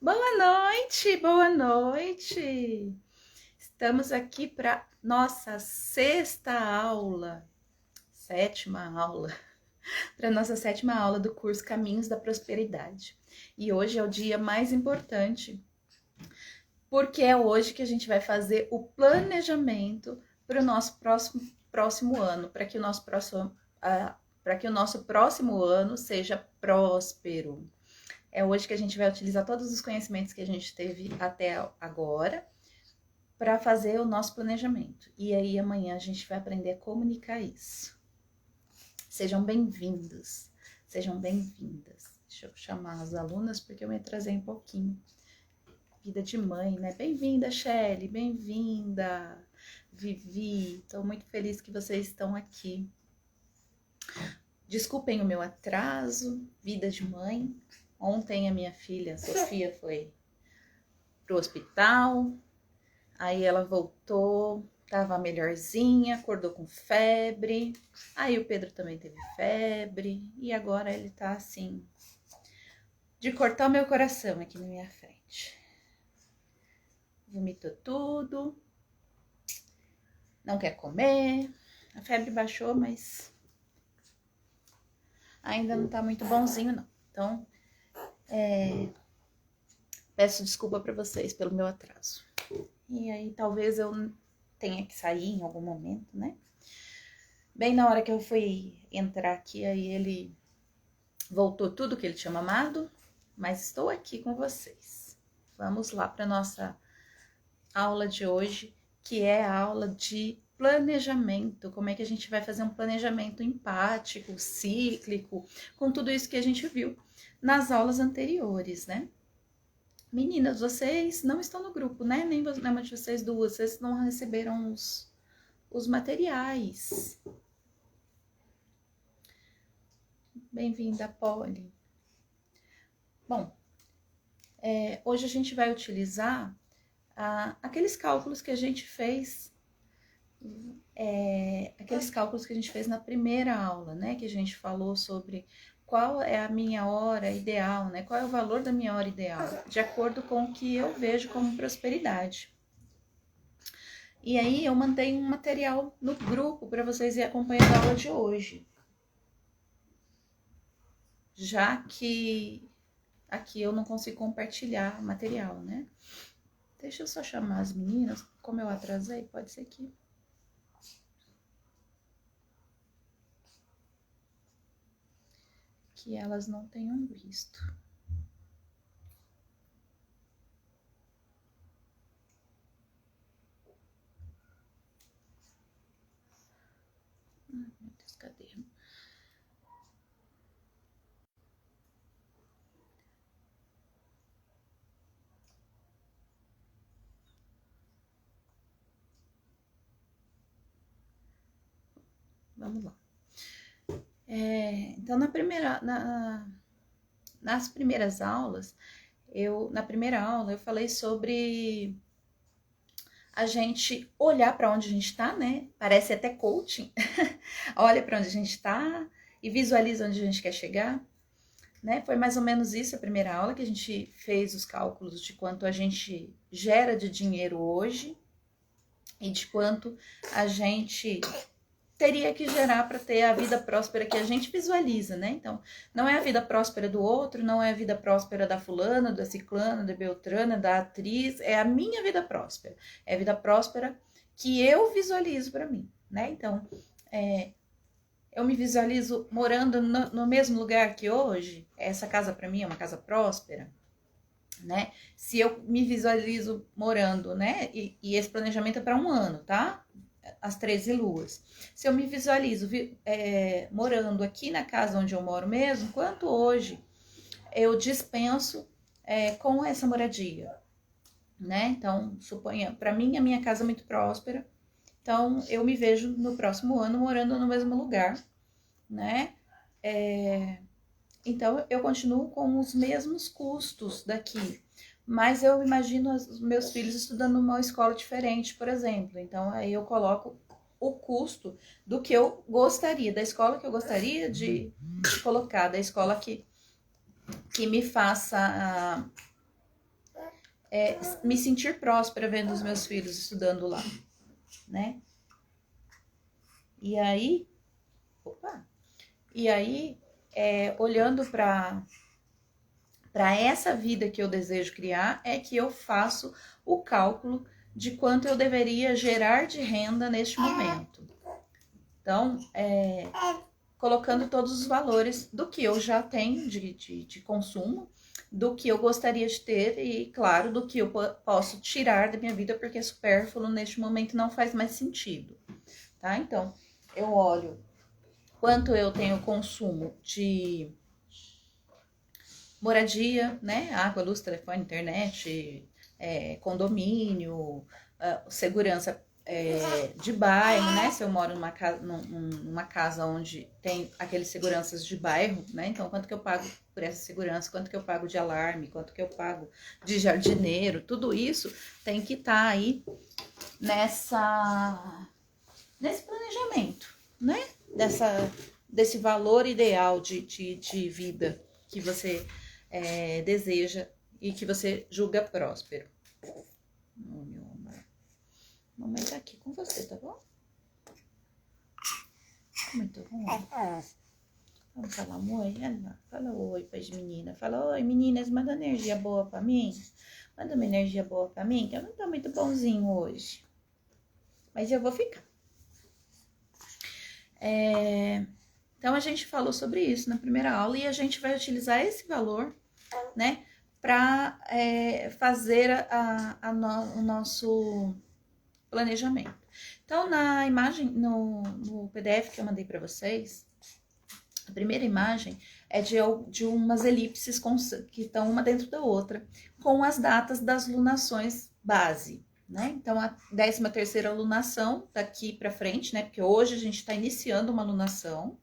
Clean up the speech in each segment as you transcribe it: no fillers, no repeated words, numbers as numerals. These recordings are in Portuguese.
Boa noite, boa noite. Estamos aqui para nossa sétima aula do curso Caminhos da Prosperidade. E hoje é o dia mais importante, porque é hoje que a gente vai fazer o planejamento para o nosso próximo ano, para que o nosso próximo ano seja próspero. É hoje que a gente vai utilizar todos os conhecimentos que a gente teve até agora para fazer o nosso planejamento. E aí amanhã a gente vai aprender a comunicar isso. Sejam bem-vindos, sejam bem-vindas. Deixa eu chamar as alunas porque eu me atrasei um pouquinho. Vida de mãe, né? Bem-vinda, Shelly, bem-vinda, Vivi. Estou muito feliz que vocês estão aqui. Desculpem o meu atraso, vida de mãe. Ontem a minha filha, Sofia, foi pro hospital, aí ela voltou, tava melhorzinha, acordou com febre, aí o Pedro também teve febre, e agora ele tá assim, de cortar o meu coração aqui na minha frente. Vomitou tudo, não quer comer, a febre baixou, mas ainda não tá muito bonzinho não. Então, peço desculpa para vocês pelo meu atraso. E aí talvez eu tenha que sair em algum momento, né? Bem na hora que eu fui entrar aqui, aí ele voltou tudo que ele tinha mamado, mas estou aqui com vocês. Vamos lá para nossa aula de hoje, que é a aula de planejamento. Como é que a gente vai fazer um planejamento empático, cíclico, com tudo isso que a gente viu nas aulas anteriores, né? Meninas, vocês não estão no grupo, né? Nem nenhuma de vocês duas, vocês não receberam os materiais. Bem-vinda, Polly. Bom, hoje a gente vai utilizar aqueles cálculos que a gente fez, na primeira aula, né? Que a gente falou sobre qual é a minha hora ideal, né? Qual é o valor da minha hora ideal, de acordo com o que eu vejo como prosperidade. E aí eu mantenho um material no grupo para vocês irem acompanhando a aula de hoje. Já que aqui eu não consigo compartilhar material, né? Deixa eu só chamar as meninas, como eu atrasei, pode ser que elas não tenham visto. Meu Deus, cadê? Vamos lá. Então, nas primeiras aulas, na primeira aula eu falei sobre a gente olhar para onde a gente está, né? Parece até coaching. Olha para onde a gente está e visualiza onde a gente quer chegar, né? Foi mais ou menos isso a primeira aula, que a gente fez os cálculos de quanto a gente gera de dinheiro hoje e de quanto a gente teria que gerar para ter a vida próspera que a gente visualiza, né? Então, não é a vida próspera do outro, não é a vida próspera da fulana, da ciclana, da beltrana, da atriz, é a minha vida próspera. É a vida próspera que eu visualizo para mim, né? Então, eu me visualizo morando no mesmo lugar que hoje, essa casa para mim é uma casa próspera, né? Se eu me visualizo morando, né? E esse planejamento é para um ano, tá? As 13 luas. Se eu me visualizo morando aqui na casa onde eu moro mesmo, quanto hoje eu dispenso com essa moradia, né? Então, suponha, para mim a minha casa é muito próspera, então eu me vejo no próximo ano morando no mesmo lugar, né? Então eu continuo com os mesmos custos daqui, mas eu imagino os meus filhos estudando numa escola diferente, por exemplo. Então aí eu coloco o custo do que eu gostaria, da escola que eu gostaria de colocar, da escola que me faça me sentir próspera vendo os meus filhos estudando lá, né? E aí, olhando para essa vida que eu desejo criar, é que eu faço o cálculo de quanto eu deveria gerar de renda neste momento. Então, colocando todos os valores do que eu já tenho de consumo, do que eu gostaria de ter e, claro, do que eu posso tirar da minha vida, porque supérfluo neste momento não faz mais sentido, tá? Então, eu olho quanto eu tenho consumo de moradia, né? Água, luz, telefone, internet, condomínio, segurança de bairro, né? Se eu moro numa casa onde tem aqueles seguranças de bairro, né? Então, quanto que eu pago por essa segurança, quanto que eu pago de alarme, quanto que eu pago de jardineiro, tudo isso tem que estar aí nesse planejamento, né? Desse valor ideal de vida que você deseja e que você julga próspero. Meu amor, mamãe tá aqui com você, tá bom? Muito bom. Vamos falar um oi? Fala oi pras meninas. Fala, oi meninas, manda energia boa pra mim. Manda uma energia boa pra mim, que eu não tô muito bonzinho hoje. Mas eu vou ficar. Então, a gente falou sobre isso na primeira aula e a gente vai utilizar esse valor, né, para fazer o nosso planejamento. Então, na imagem, no PDF que eu mandei para vocês, a primeira imagem é de umas elipses que estão uma dentro da outra, com as datas das lunações base, né? Então, a 13ª lunação daqui para frente, né? Porque hoje a gente está iniciando uma lunação.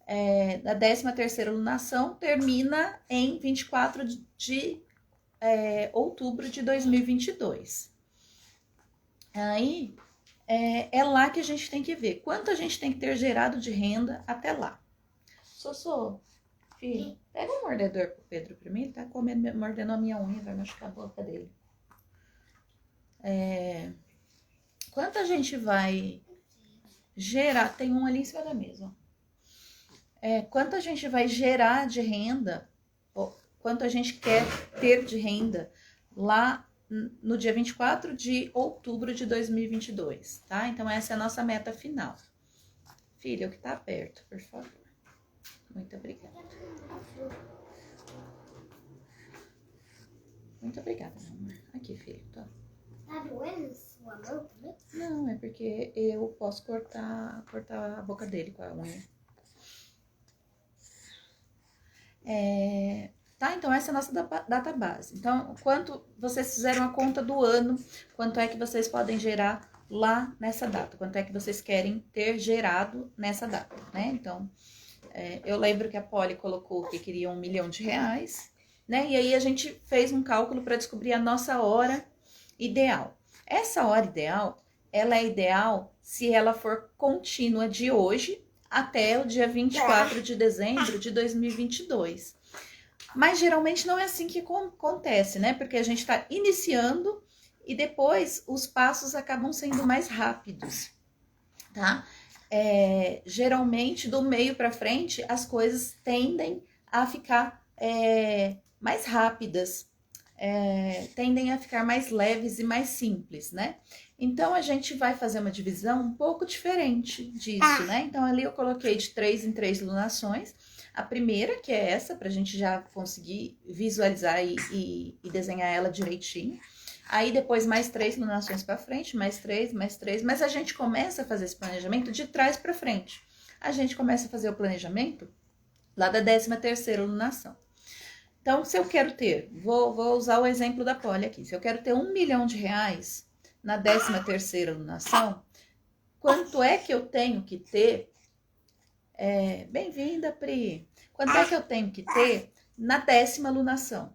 A 13ª lunação termina em 24 de outubro de 2022. Aí, é lá que a gente tem que ver quanto a gente tem que ter gerado de renda até lá. Sossô, filho, pega um mordedor pro Pedro pra mim, ele tá mordendo a minha unha, vai machucar a boca dele. Quanto a gente vai gerar, tem um ali em cima da mesa, ó. Quanto a gente vai gerar de renda, quanto a gente quer ter de renda lá no dia 24 de outubro de 2022, tá? Então, essa é a nossa meta final. Filha, o que tá perto, por favor. Muito obrigada. Muito obrigada, meu amor. Aqui, filho, tá? Tá doendo sua mão também? Não, é porque eu posso cortar a boca dele com a unha. Tá? Então, essa é a nossa data base. Então, quanto vocês fizeram a conta do ano, quanto é que vocês podem gerar lá nessa data? Quanto é que vocês querem ter gerado nessa data, né? Então, eu lembro que a Polly colocou que queria R$1 milhão, né? E aí a gente fez um cálculo para descobrir a nossa hora ideal. Essa hora ideal, ela é ideal se ela for contínua de hoje até o dia 24 de dezembro de 2022. Mas geralmente não é assim que acontece, né? Porque a gente está iniciando e depois os passos acabam sendo mais rápidos, tá? Geralmente do meio para frente as coisas tendem a ficar mais rápidas, tendem a ficar mais leves e mais simples, né? Então a gente vai fazer uma divisão um pouco diferente disso, né? Então ali eu coloquei de 3 em 3 lunações. A primeira, que é essa, pra gente já conseguir visualizar e desenhar ela direitinho. Aí depois mais 3 lunações para frente, mais 3, mas a gente começa a fazer esse planejamento de trás para frente. A gente começa a fazer o planejamento lá da 13ª lunação. Então, se eu quero ter, vou usar o exemplo da Polly aqui, se eu quero ter R$1 milhão na 13ª lunação, quanto é que eu tenho que ter? Bem-vinda, Pri! Quanto é que eu tenho que ter na 10ª lunação?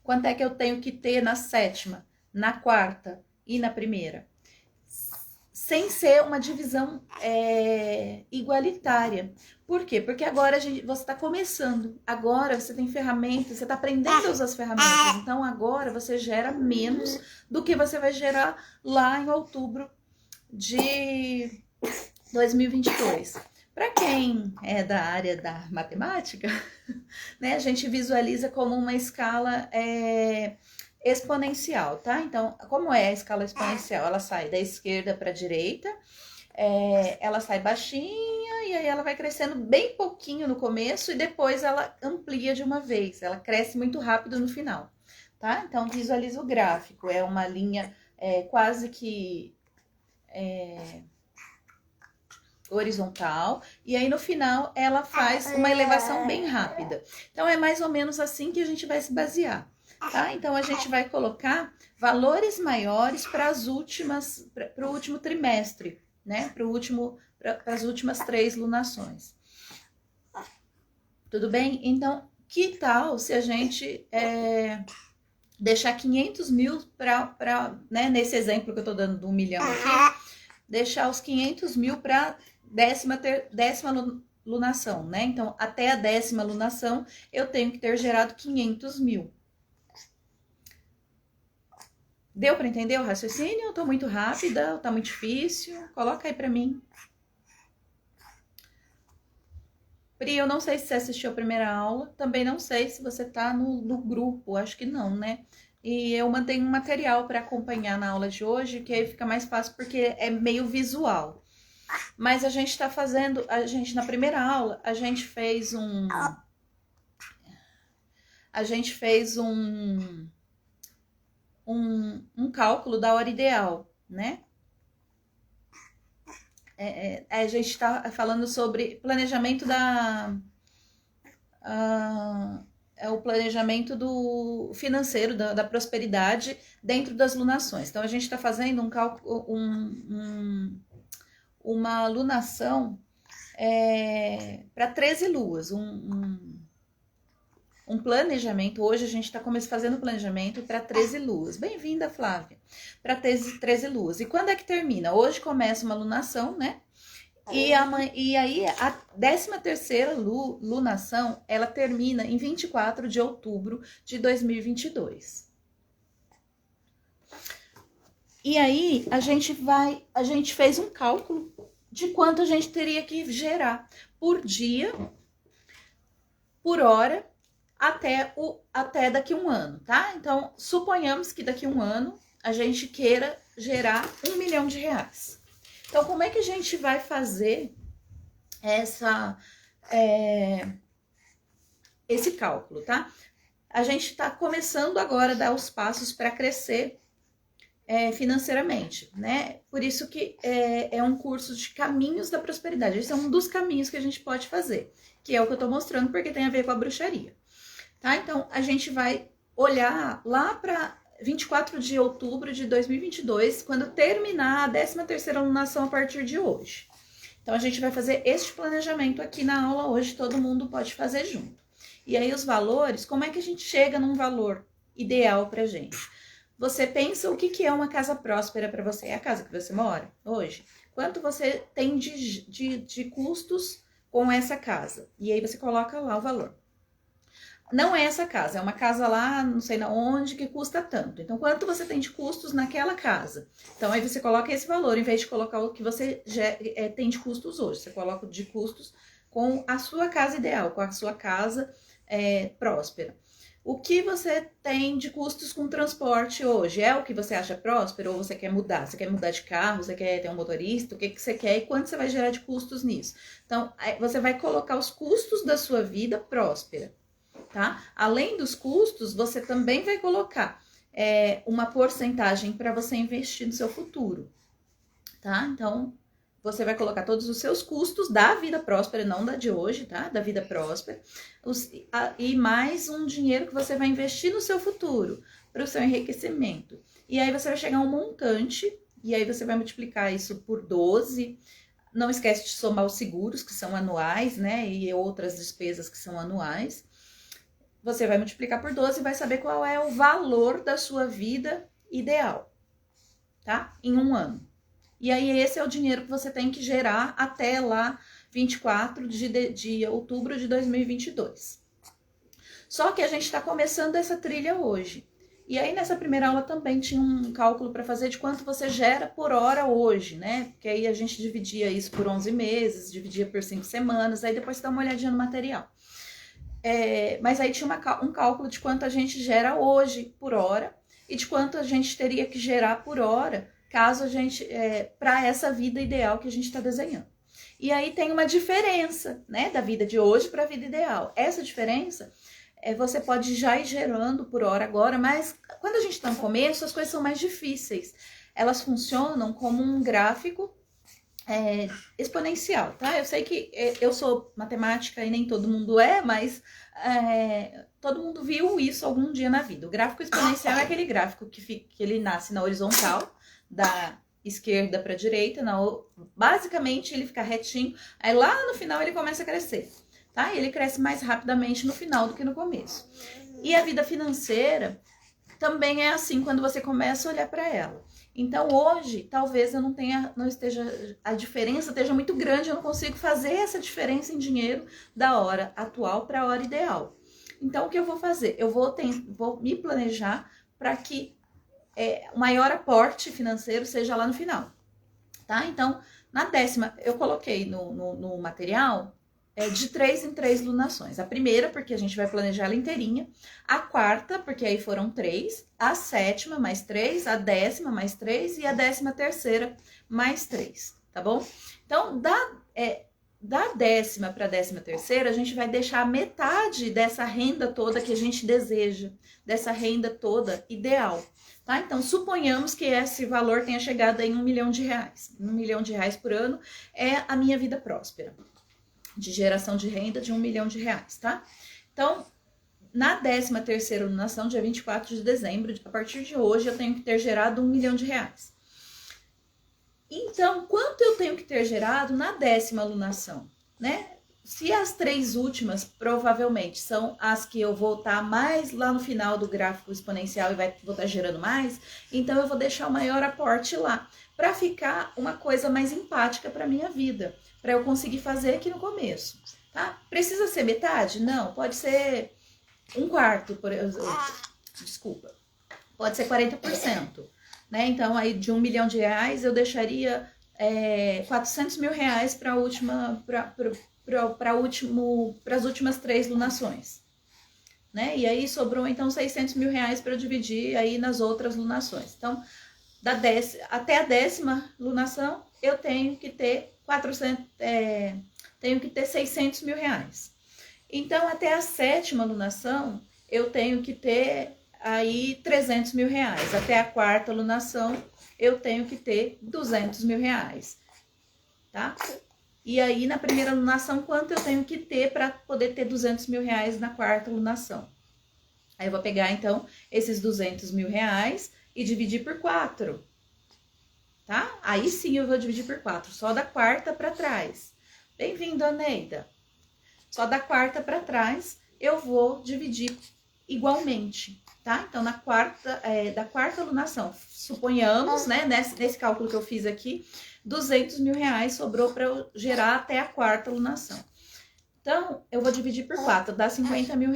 Quanto é que eu tenho que ter na 7ª, na 4ª e na 1ª? sem ser uma divisão igualitária. Por quê? Porque agora você está começando, agora você tem ferramentas, você está aprendendo a usar as ferramentas, então agora você gera menos do que você vai gerar lá em outubro de 2022. Para quem é da área da matemática, né, a gente visualiza como uma escala exponencial, tá? Então, como é a escala exponencial? Ela sai da esquerda para a direita, ela sai baixinha e aí ela vai crescendo bem pouquinho no começo e depois ela amplia de uma vez, ela cresce muito rápido no final, tá? Então, visualiza o gráfico, é uma linha quase que horizontal, e aí no final ela faz uma elevação bem rápida. Então é mais ou menos assim que a gente vai se basear, tá? Então a gente vai colocar valores maiores para o último trimestre, né? Para as últimas 3 lunações. Tudo bem? Então, que tal se a gente deixar 500 mil para, né, nesse exemplo que eu tô dando do 1 milhão aqui, deixar os 500 mil para décima lunação, né? Então, até a 10ª lunação, eu tenho que ter gerado 500 mil. Deu para entender o raciocínio? Eu tô muito rápida? Tá muito difícil? Coloca aí para mim. Pri, eu não sei se você assistiu a primeira aula, também não sei se você tá no grupo, acho que não, né? E eu mantenho um material para acompanhar na aula de hoje, que aí fica mais fácil porque é meio visual. Mas a gente tá fazendo, na primeira aula, a gente fez um cálculo da hora ideal, né? A gente tá falando sobre planejamento o planejamento do financeiro, da prosperidade dentro das lunações. Então, a gente está fazendo um cálculo, uma lunação para 13 luas, um planejamento. Hoje a gente está fazendo planejamento para 13 luas. Bem-vinda, Flávia. Para 13 luas. E quando é que termina? Hoje começa uma lunação, né? E aí a 13ª lunação, ela termina em 24 de outubro de 2022. E aí a gente fez um cálculo de quanto a gente teria que gerar por dia, por hora, até daqui a um ano, tá? Então, suponhamos que daqui a um ano a gente queira gerar R$1 milhão. Então, como é que a gente vai fazer esse cálculo, tá? A gente está começando agora a dar os passos para crescer financeiramente, né? Por isso que é um curso de caminhos da prosperidade. Esse é um dos caminhos que a gente pode fazer, que é o que eu tô mostrando, porque tem a ver com a bruxaria, tá? Então, a gente vai olhar lá para 24 de outubro de 2022, quando terminar a 13ª lunação a partir de hoje. Então, a gente vai fazer este planejamento aqui na aula hoje, todo mundo pode fazer junto. E aí, os valores, como é que a gente chega num valor ideal pra gente? Você pensa o que é uma casa próspera para você? É a casa que você mora hoje? Quanto você tem de custos com essa casa? E aí, você coloca lá o valor. Não é essa casa, é uma casa lá, não sei na onde, que custa tanto. Então, quanto você tem de custos naquela casa? Então, aí você coloca esse valor, em vez de colocar o que você já tem de custos hoje. Você coloca de custos com a sua casa ideal, com a sua casa próspera. O que você tem de custos com transporte hoje? É o que você acha próspero ou você quer mudar? Você quer mudar de carro? Você quer ter um motorista? O que você quer e quanto você vai gerar de custos nisso? Então, você vai colocar os custos da sua vida próspera. Tá? Além dos custos, você também vai colocar uma porcentagem para você investir no seu futuro, tá? Então, você vai colocar todos os seus custos da vida próspera, não da de hoje, tá? Da vida próspera, e mais um dinheiro que você vai investir no seu futuro, para o seu enriquecimento. E aí você vai chegar a um montante, e aí você vai multiplicar isso por 12. Não esquece de somar os seguros, que são anuais, né? E outras despesas que são anuais. Você vai multiplicar por 12 e vai saber qual é o valor da sua vida ideal, tá? Em um ano. E aí esse é o dinheiro que você tem que gerar até lá 24 de outubro de 2022. Só que a gente está começando essa trilha hoje. E aí nessa primeira aula também tinha um cálculo para fazer de quanto você gera por hora hoje, né? Porque aí a gente dividia isso por 11 meses, dividia por 5 semanas, aí depois você dá uma olhadinha no material. Mas aí tinha um cálculo de quanto a gente gera hoje por hora e de quanto a gente teria que gerar por hora caso a gente, para essa vida ideal que a gente está desenhando. E aí tem uma diferença, né, da vida de hoje para a vida ideal. Essa diferença você pode já ir gerando por hora agora, mas quando a gente está no começo, as coisas são mais difíceis. Elas funcionam como um gráfico exponencial, tá? Eu sei que eu sou matemática e nem todo mundo mas todo mundo viu isso algum dia na vida. O gráfico exponencial é aquele gráfico que ele nasce na horizontal, da esquerda para a direita, basicamente ele fica retinho, aí lá no final ele começa a crescer, tá? Ele cresce mais rapidamente no final do que no começo. E a vida financeira também é assim quando você começa a olhar para ela. Então hoje, talvez eu não esteja, a diferença esteja muito grande, eu não consigo fazer essa diferença em dinheiro da hora atual para a hora ideal. Então o que eu vou fazer? Eu vou me planejar para que o maior aporte financeiro seja lá no final, tá? Então, na 10ª, eu coloquei no material de 3 em 3 lunações. A primeira, porque a gente vai planejar ela inteirinha. A quarta, porque aí foram 3. A 7ª, mais 3. A 10ª, mais 3. E a 13ª, mais 3. Tá bom? Então, da 10ª para a 13ª, a gente vai deixar metade dessa renda toda que a gente deseja. Dessa renda toda ideal. Tá? Então, suponhamos que esse valor tenha chegado em R$1 milhão. R$1 milhão por ano é a minha vida próspera. De geração de renda de R$1 milhão, tá? Então, na 13ª lunação, dia 24 de dezembro, a partir de hoje, eu tenho que ter gerado R$1 milhão. Então, quanto eu tenho que ter gerado na 10ª lunação, né? Se as 3 últimas, provavelmente, são as que eu vou estar mais lá no final do gráfico exponencial e vou estar gerando mais, então eu vou deixar o maior aporte lá, para ficar uma coisa mais empática para minha vida, para eu conseguir fazer aqui no começo, tá? Precisa ser metade? Não, pode ser 1/4, desculpa, pode ser 40%, né? Então, aí de R$1 milhão eu deixaria R$400 mil para a última, para as últimas 3 lunações, né? E aí sobrou então R$600 mil para eu dividir aí nas outras lunações. Então, até a 10ª lunação, eu tenho que ter R$600 mil. Então, até a 7ª lunação, eu tenho que ter aí R$300 mil. Até a 4ª lunação, eu tenho que ter R$200 mil, tá? E aí, na primeira lunação, quanto eu tenho que ter para poder ter R$200 mil na 4ª lunação? Aí eu vou pegar, então, esses R$200 mil e dividir por 4, tá? Aí sim eu vou dividir por 4, só da 4ª para trás. Bem-vindo, Aneida. Só da 4ª para trás eu vou dividir igualmente, tá? Então, da 4ª lunação, suponhamos, né, nesse cálculo que eu fiz aqui, R$200 mil sobrou para eu gerar até a 4ª lunação. Então, eu vou dividir por 4, dá R$50 mil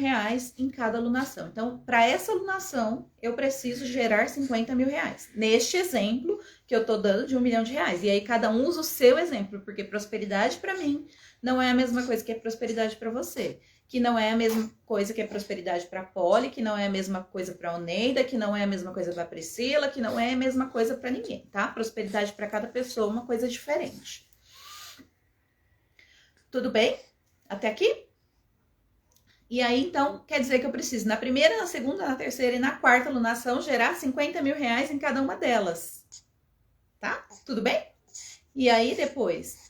em cada lunação. Então, para essa lunação, eu preciso gerar R$50 mil. Neste exemplo que eu tô dando de R$1 milhão. E aí, cada um usa o seu exemplo, porque prosperidade para mim não é a mesma coisa que é prosperidade para você. Que não é a mesma coisa que é prosperidade para a Polly, que não é a mesma coisa para a Oneida, que não é a mesma coisa para a Priscila, que não é a mesma coisa para ninguém, tá? Prosperidade para cada pessoa é uma coisa diferente. Tudo bem? Até aqui? E aí, então, quer dizer que eu preciso, na primeira, na segunda, na terceira e na 4ª lunação, gerar R$50 mil em cada uma delas. Tá? Tudo bem? E aí, depois,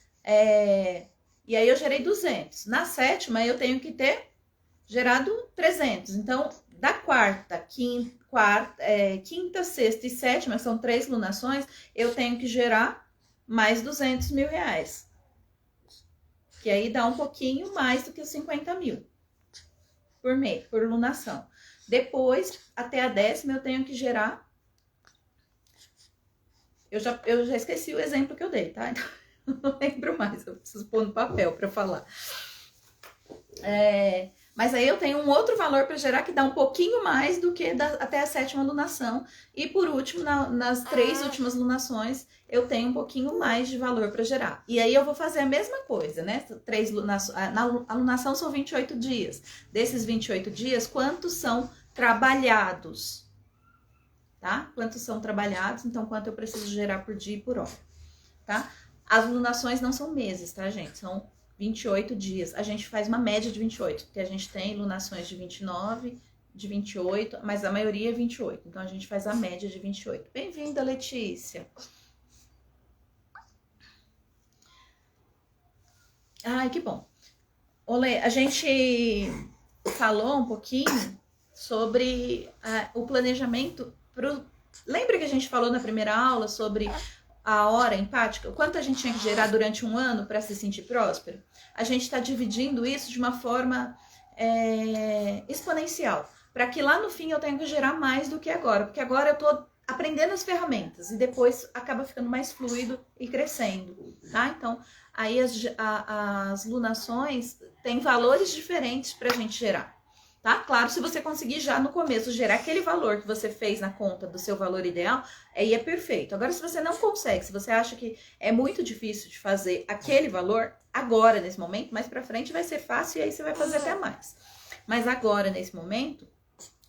e aí eu gerei 200. Na 7ª, eu tenho que ter gerado 300. Então, da 4ª, 5ª, 6ª e 7ª, que são 3 lunações, eu tenho que gerar mais R$200 mil. Que aí dá um pouquinho mais do que os 50 mil por mês, por lunação. Depois, até a 10ª, eu tenho que gerar Eu já esqueci o exemplo que eu dei, tá? Então, não lembro mais, eu preciso pôr no papel para falar. Mas aí eu tenho um outro valor para gerar que dá um pouquinho mais do que até a 7ª lunação. E por último, nas 3 últimas lunações, eu tenho um pouquinho mais de valor para gerar. E aí eu vou fazer a mesma coisa, né? A lunação são 28 dias. Desses 28 dias, quantos são trabalhados? Tá? Quantos são trabalhados, então quanto eu preciso gerar por dia e por hora, tá? As lunações não são meses, tá, gente? São 28 dias. A gente faz uma média de 28, porque a gente tem lunações de 29, de 28, mas a maioria é 28. Então a gente faz a média de 28. Bem-vinda, Letícia. Ai, que bom. Olê, a gente falou um pouquinho sobre o planejamento Lembra que a gente falou na primeira aula sobre a hora empática? Quanto a gente tinha que gerar durante um ano para se sentir próspero? A gente está dividindo isso de uma forma exponencial, para que lá no fim eu tenha que gerar mais do que agora, porque agora eu estou aprendendo as ferramentas e depois acaba ficando mais fluido e crescendo, tá? Então, aí as lunações têm valores diferentes para a gente gerar. Tá? Claro, se você conseguir já no começo gerar aquele valor que você fez na conta do seu valor ideal, aí é perfeito. Agora, se você não consegue, se você acha que é muito difícil de fazer aquele valor, agora, nesse momento, mais pra frente vai ser fácil e aí você vai fazer até mais. Mas agora, nesse momento,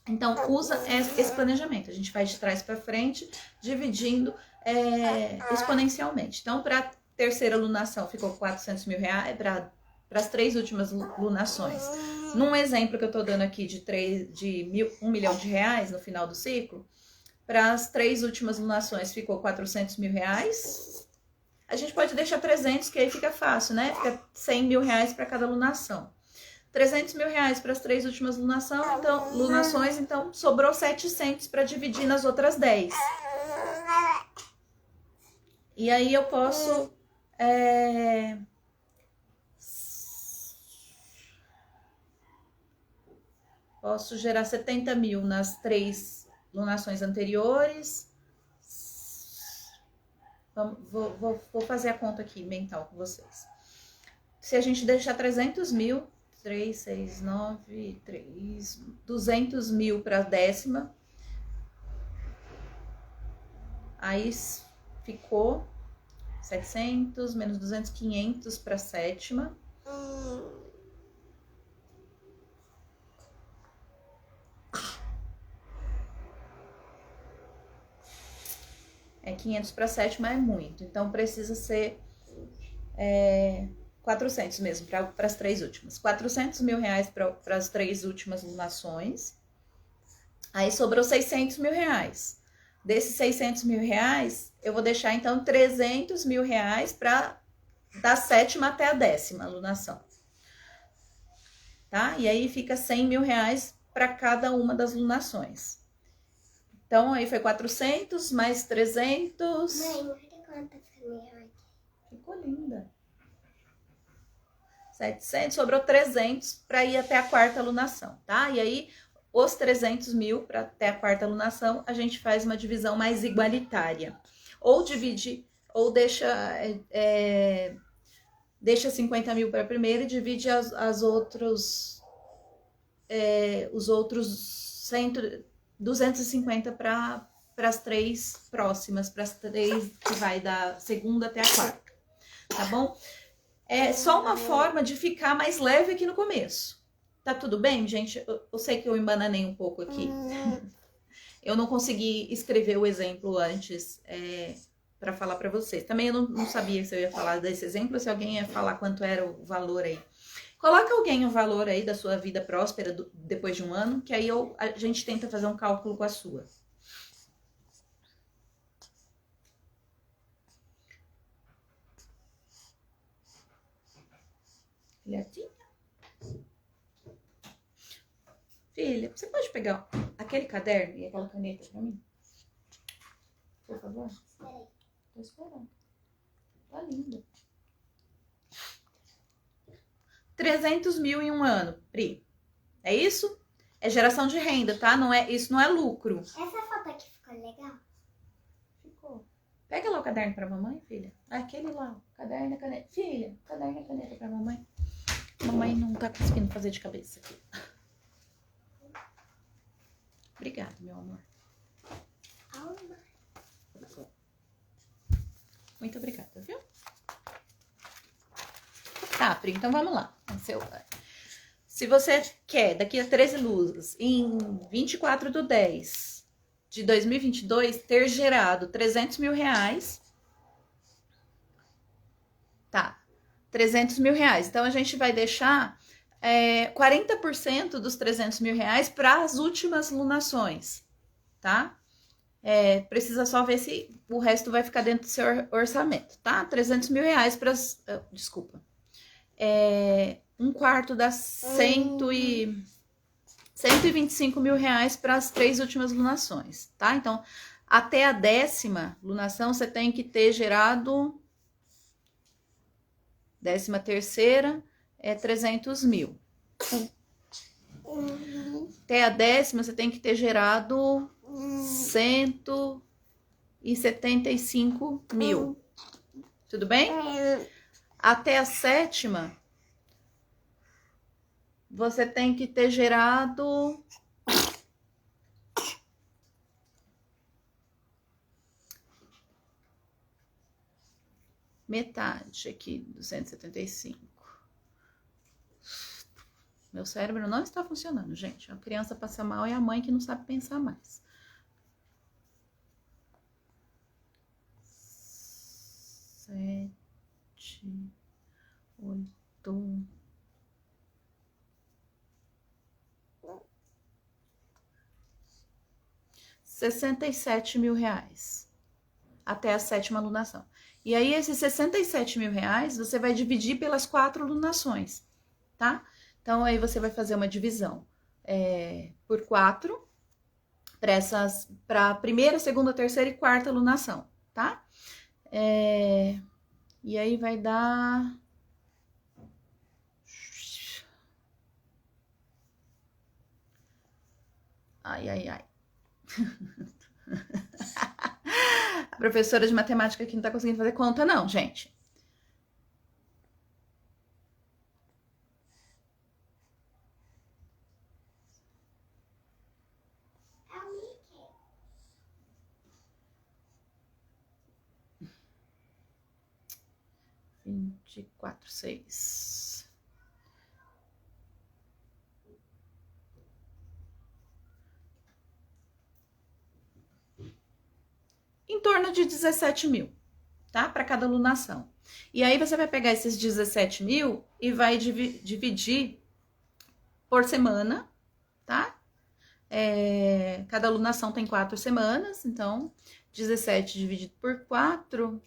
então usa esse planejamento. A gente faz de trás pra frente, dividindo exponencialmente. Então, pra terceira lunação ficou 400 mil reais, para as 3 últimas lunações. Num exemplo que eu tô dando aqui de 1 milhão de reais no final do ciclo, para as 3 últimas lunações ficou 400 mil reais. A gente pode deixar 300, que aí fica fácil, né? Fica 100 mil reais para cada lunação. 300 mil reais para as 3 últimas lunações, então sobrou 700 para dividir nas outras 10. E aí eu posso... Posso gerar 70 mil nas 3 lunações anteriores. Vou fazer a conta aqui mental com vocês. Se a gente deixar 300 mil, 3, 6, 9, 3, 200 mil para a 10ª. Aí ficou 700 menos 200, 500 para a 7ª. É 500 para a 7ª é muito, então precisa ser 400 mesmo para as 3 últimas. 400 mil reais para as 3 últimas lunações. Aí sobrou 600 mil reais. Desses 600 mil reais, eu vou deixar então 300 mil reais para da 7ª até a 10ª lunação. Tá? E aí fica 100 mil reais para cada uma das lunações. Então, aí foi 400 mais 300. Mãe, olha quantas caminhões. Ficou linda. 700, sobrou 300 para ir até a 4ª lunação, tá? E aí, os 300 mil para até a 4ª lunação, a gente faz uma divisão mais igualitária. Ou divide, ou deixa 50 mil para a primeira e divide os outros 250 para as 3 próximas, para as 3 que vai da 2ª até a 4ª, tá bom? É só uma forma de ficar mais leve aqui no começo. Tá tudo bem, gente? Eu sei que eu embananei um pouco aqui. Eu não consegui escrever o exemplo antes para falar para vocês. Também eu não sabia se eu ia falar desse exemplo, se alguém ia falar quanto era o valor aí. Coloca alguém o valor aí da sua vida próspera depois de um ano, que aí a gente tenta fazer um cálculo com a sua. Filhotinha? Filha, você pode pegar aquele caderno e aquela caneta pra mim? Por favor? Espera aí. Tô esperando. Tá lindo. 300 mil em um ano, Pri. É isso? É geração de renda, tá? Isso não é lucro. Essa foto aqui ficou legal? Ficou. Pega lá o caderno pra mamãe, filha. Aquele lá, caderno e caneta. Filha, caderno e caneta pra mamãe. Mamãe não tá conseguindo fazer de cabeça aqui. Obrigada, meu amor. Muito obrigada, viu? Tá, Pri, então vamos lá. Se você quer, daqui a 13 luzes, em 24/10/2022, ter gerado 300 mil reais. Tá, 300 mil reais. Então, a gente vai deixar 40% dos 300 mil reais para as últimas lunações, tá? Precisa só ver se o resto vai ficar dentro do seu orçamento, tá? 300 mil reais para as... desculpa. Um quarto das 125 mil reais para as 3 últimas lunações, tá? Então, até a 10ª lunação, você tem que ter gerado... 13ª é 300 mil. Até a 10ª, você tem que ter gerado 175 mil. Tudo bem? Até a 7ª, você tem que ter gerado... metade aqui do 175. Meu cérebro não está funcionando, gente. A criança passa mal e a mãe que não sabe pensar mais. 7, 8... 67 mil reais. Até a 7ª lunação. E aí, esses 67 mil reais, você vai dividir pelas 4 lunações, tá? Então, aí você vai fazer uma divisão por 4 para a 1ª, 2ª, 3ª e 4ª lunação, tá? E aí vai dar... Ai, ai, ai. A professora de matemática aqui não tá conseguindo fazer conta, não, gente. Vinte e 6. Em torno de 17 mil, tá? Para cada lunação. E aí você vai pegar esses 17 mil e vai dividir por semana, tá? Cada alunação tem 4 semanas, então 17 dividido por 4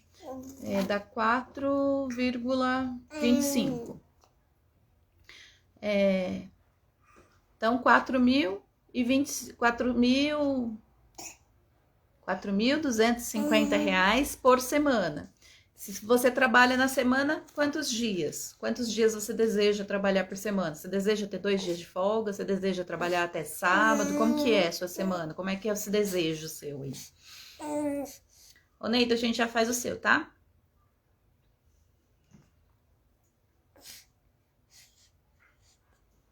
dá 4,25. Então, 4.250 reais por semana. Se você trabalha na semana, quantos dias? Quantos dias você deseja trabalhar por semana? Você deseja ter 2 dias de folga? Você deseja trabalhar até sábado? Como que é a sua semana? Como é que é esse desejo seu aí? Ô, Neida, a gente já faz o seu, tá?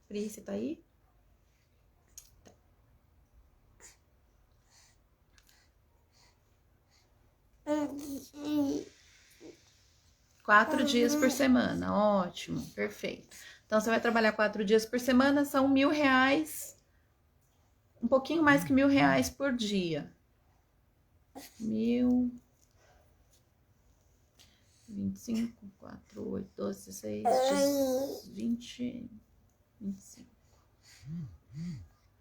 Pri, você tá aí? 4 dias por semana, ótimo, perfeito. Então, você vai trabalhar 4 dias por semana, são R$1.000, um pouquinho mais que R$1.000 por dia. 1.000, 25, 4, 8, 12, 16, 20, 25.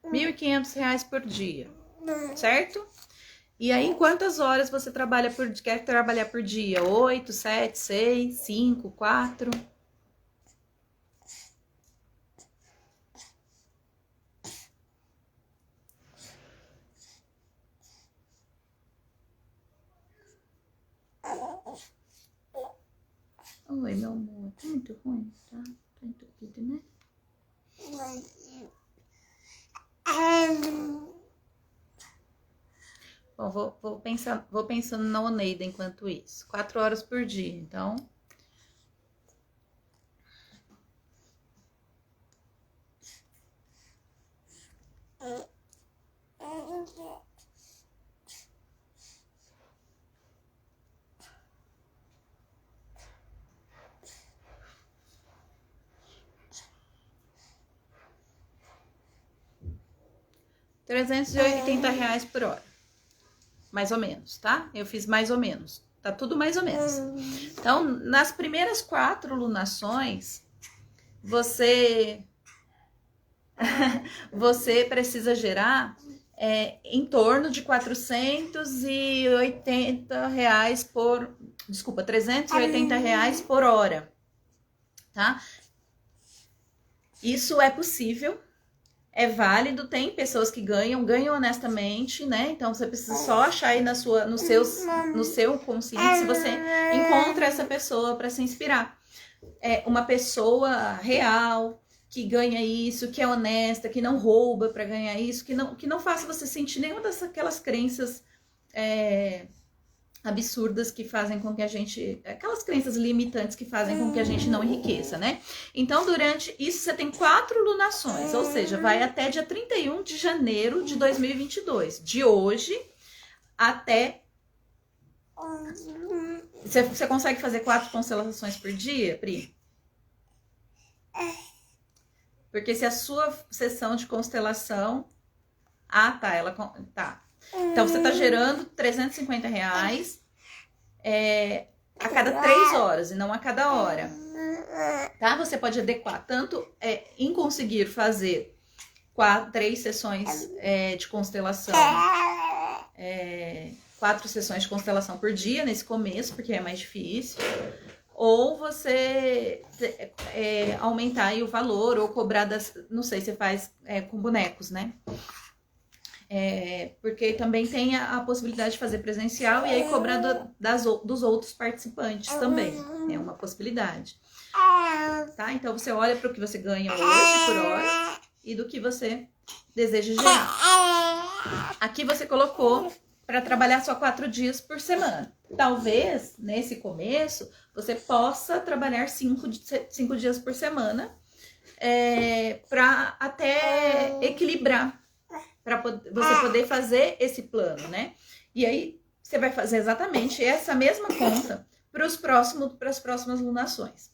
R$1.500 por dia, certo? E aí, quantas horas você quer trabalhar por dia? 8, 7, 6, 5, 4? Oi, meu amor, tá muito ruim, tá? Tá entupido, né? Bom, Bom, vou pensando na Oneida enquanto isso. 4 horas por dia, então... R$ 380 por hora. Mais ou menos, tá? Eu fiz mais ou menos. Tá tudo mais ou menos. Então, nas primeiras 4 lunações, você precisa gerar em torno de R$ 480 por... Desculpa, R$ 380 por hora, tá? Isso é possível, é válido, tem pessoas que ganham honestamente, né? Então você precisa só achar aí no seu consciente se você encontra essa pessoa para se inspirar. Uma pessoa real que ganha isso, que é honesta, que não rouba para ganhar isso, que não faça você sentir nenhuma daquelas crenças absurdas que fazem com que a gente... Aquelas crenças limitantes que fazem com que a gente não enriqueça, né? Então, durante isso, você tem 4 lunações, ou seja, vai até dia 31 de janeiro de 2022. De hoje até... Você consegue fazer 4 constelações por dia, Pri? Porque se a sua sessão de constelação... Ah, tá, ela... Tá. Então, você tá gerando R$ 350 a cada 3 horas e não a cada hora. Tá? Você pode adequar tanto em conseguir fazer 3 sessões de constelação. 4 sessões de constelação por dia nesse começo, porque é mais difícil. Ou você aumentar aí o valor ou cobrar não sei, você faz com bonecos, né? Porque também tem a possibilidade de fazer presencial e aí cobrar dos outros participantes também. É uma possibilidade. Tá? Então você olha para o que você ganha hoje por hora e do que você deseja gerar. Aqui você colocou para trabalhar só 4 dias por semana. Talvez, nesse começo, você possa trabalhar 5 dias por semana para até equilibrar, para você poder fazer esse plano, né? E aí, você vai fazer exatamente essa mesma conta para as próximas lunações.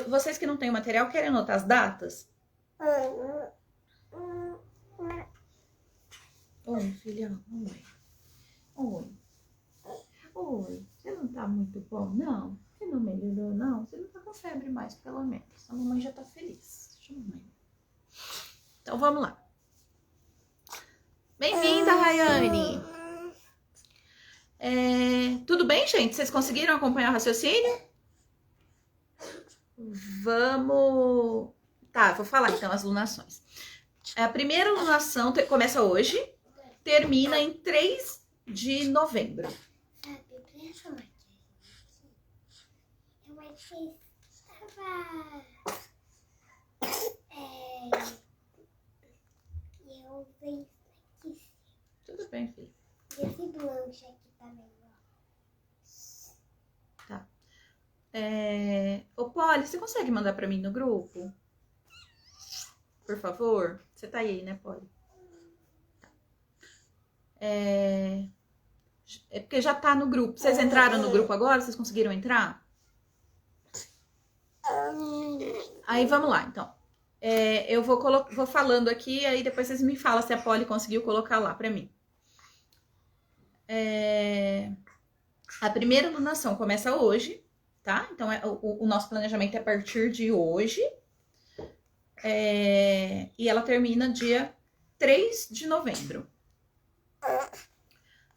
Vocês que não têm o material, querem anotar as datas? Oi, filhão. Oi. Você não tá muito bom, não? Você não melhorou, não? Você não tá com febre mais, pelo menos. A mamãe já tá feliz. Deixa eu ver. Então, vamos lá. Bem-vinda, Rayane! Tudo bem, gente? Vocês conseguiram acompanhar o raciocínio? Vamos... Tá, vou falar então as lunações. A primeira lunação começa hoje, termina em 3 de novembro. Tudo bem, filho. Esse blanche aqui também, ó. Tá. Ô, Polly, você consegue mandar pra mim no grupo? Por favor? Você tá aí, né, Polly? Tá. Porque já tá no grupo. Vocês entraram no grupo agora? Vocês conseguiram entrar? Aí, vamos lá, então. Eu vou falando aqui, aí depois vocês me falam se a Polly conseguiu colocar lá pra mim. A primeira lunação começa hoje, tá? Então, o nosso planejamento é a partir de hoje. E ela termina dia 3 de novembro.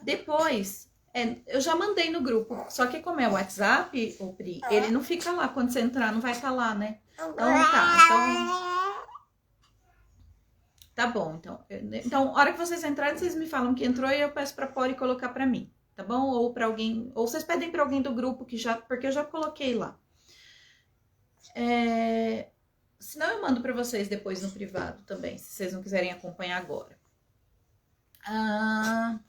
Depois, eu já mandei no grupo, só que como é o WhatsApp, o Pri, ele não fica lá, quando você entrar não vai estar lá, né? Então, tá bom, então, a hora que vocês entrarem, vocês me falam que entrou e eu peço pra Polly colocar pra mim, tá bom? Ou pra alguém, ou vocês pedem pra alguém do grupo, porque eu já coloquei lá. Senão eu mando pra vocês depois no privado também, se vocês não quiserem acompanhar agora. Tá?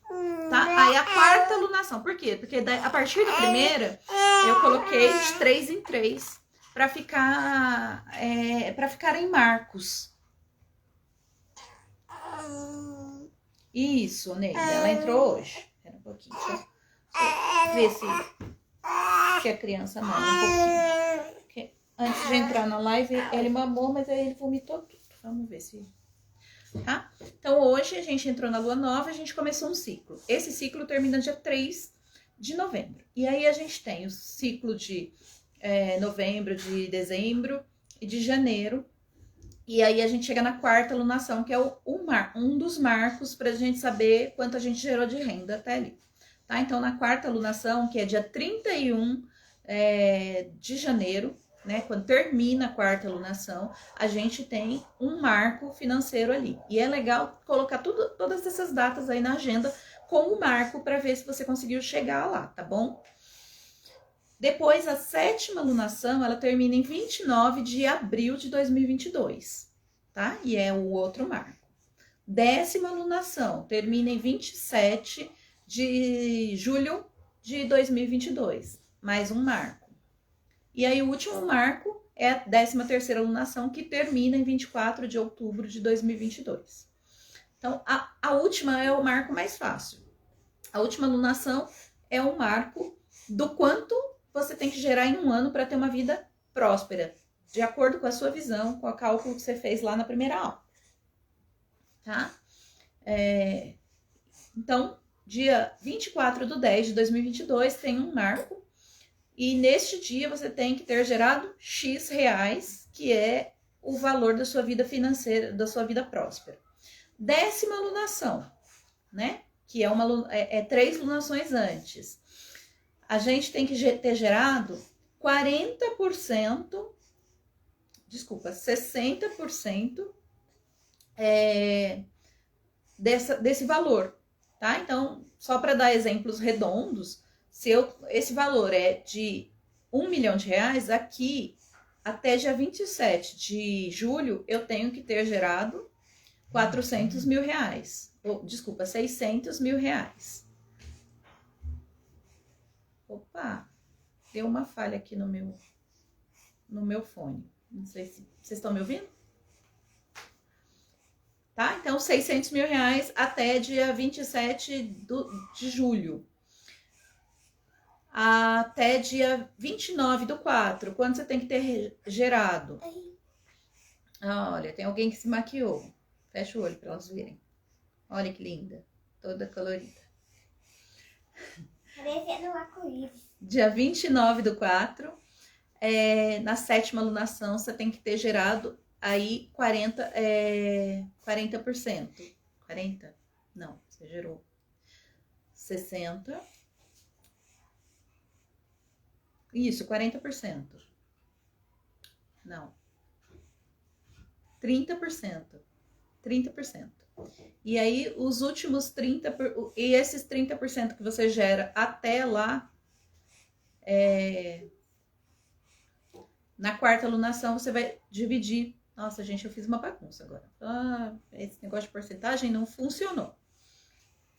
Aí a quarta alunação, por quê? Porque a partir da primeira, eu coloquei de 3 em 3 para ficar em marcos. Isso, Neida, ela entrou hoje. Espera um pouquinho, deixa eu ver se a criança mama um pouquinho. Porque antes de entrar na live, ele mamou, mas aí ele vomitou tudo. Vamos ver se... Tá? Então, hoje a gente entrou na lua nova, a gente começou um ciclo. Esse ciclo termina dia 3 de novembro. E aí a gente tem o ciclo de novembro, de dezembro e de janeiro. E aí a gente chega na quarta lunação, que é um dos marcos para a gente saber quanto a gente gerou de renda até ali. Tá? Então, na quarta lunação, que é dia 31 de janeiro, né, quando termina a quarta alunação, a gente tem um marco financeiro ali. E é legal colocar todas essas datas aí na agenda com o marco para ver se você conseguiu chegar lá, tá bom? Depois, a sétima alunação, ela termina em 29 de abril de 2022, tá? E é o outro marco. Décima alunação termina em 27 de julho de 2022, mais um marco. E aí o último marco é a 13ª alunação, que termina em 24 de outubro de 2022. Então, a última é o marco mais fácil. A última alunação é um marco do quanto você tem que gerar em um ano para ter uma vida próspera, de acordo com a sua visão, com o cálculo que você fez lá na primeira aula. Tá? Então, dia 24/10/2022 tem um marco. E neste dia você tem que ter gerado X reais, que é o valor da sua vida financeira, da sua vida próspera. Décima alunação, né? Que é 3 lunações antes. A gente tem que ter gerado 60% desse valor, tá? Então, só para dar exemplos redondos, esse valor é de R$1 milhão, aqui até dia 27 de julho eu tenho que ter gerado R$400 mil. Desculpa, R$600 mil. Opa, deu uma falha aqui no meu fone. Não sei se vocês estão me ouvindo. Tá? Então, R$600 mil até dia 27 de julho. Até dia 29/4, quando você tem que ter gerado? Olha, tem alguém que se maquiou. Fecha o olho para elas verem. Olha que linda, toda colorida. Parecendo um arco-íris. Dia 29/4, na sétima alunação, você tem que ter gerado aí 40%. 40? Não, você gerou 60%. Isso, 40%. Não. 30%. 30%. E aí, os últimos 30%, e esses 30% que você gera até lá, na quarta alunação, você vai dividir. Nossa, gente, eu fiz uma bagunça agora. Esse negócio de porcentagem não funcionou.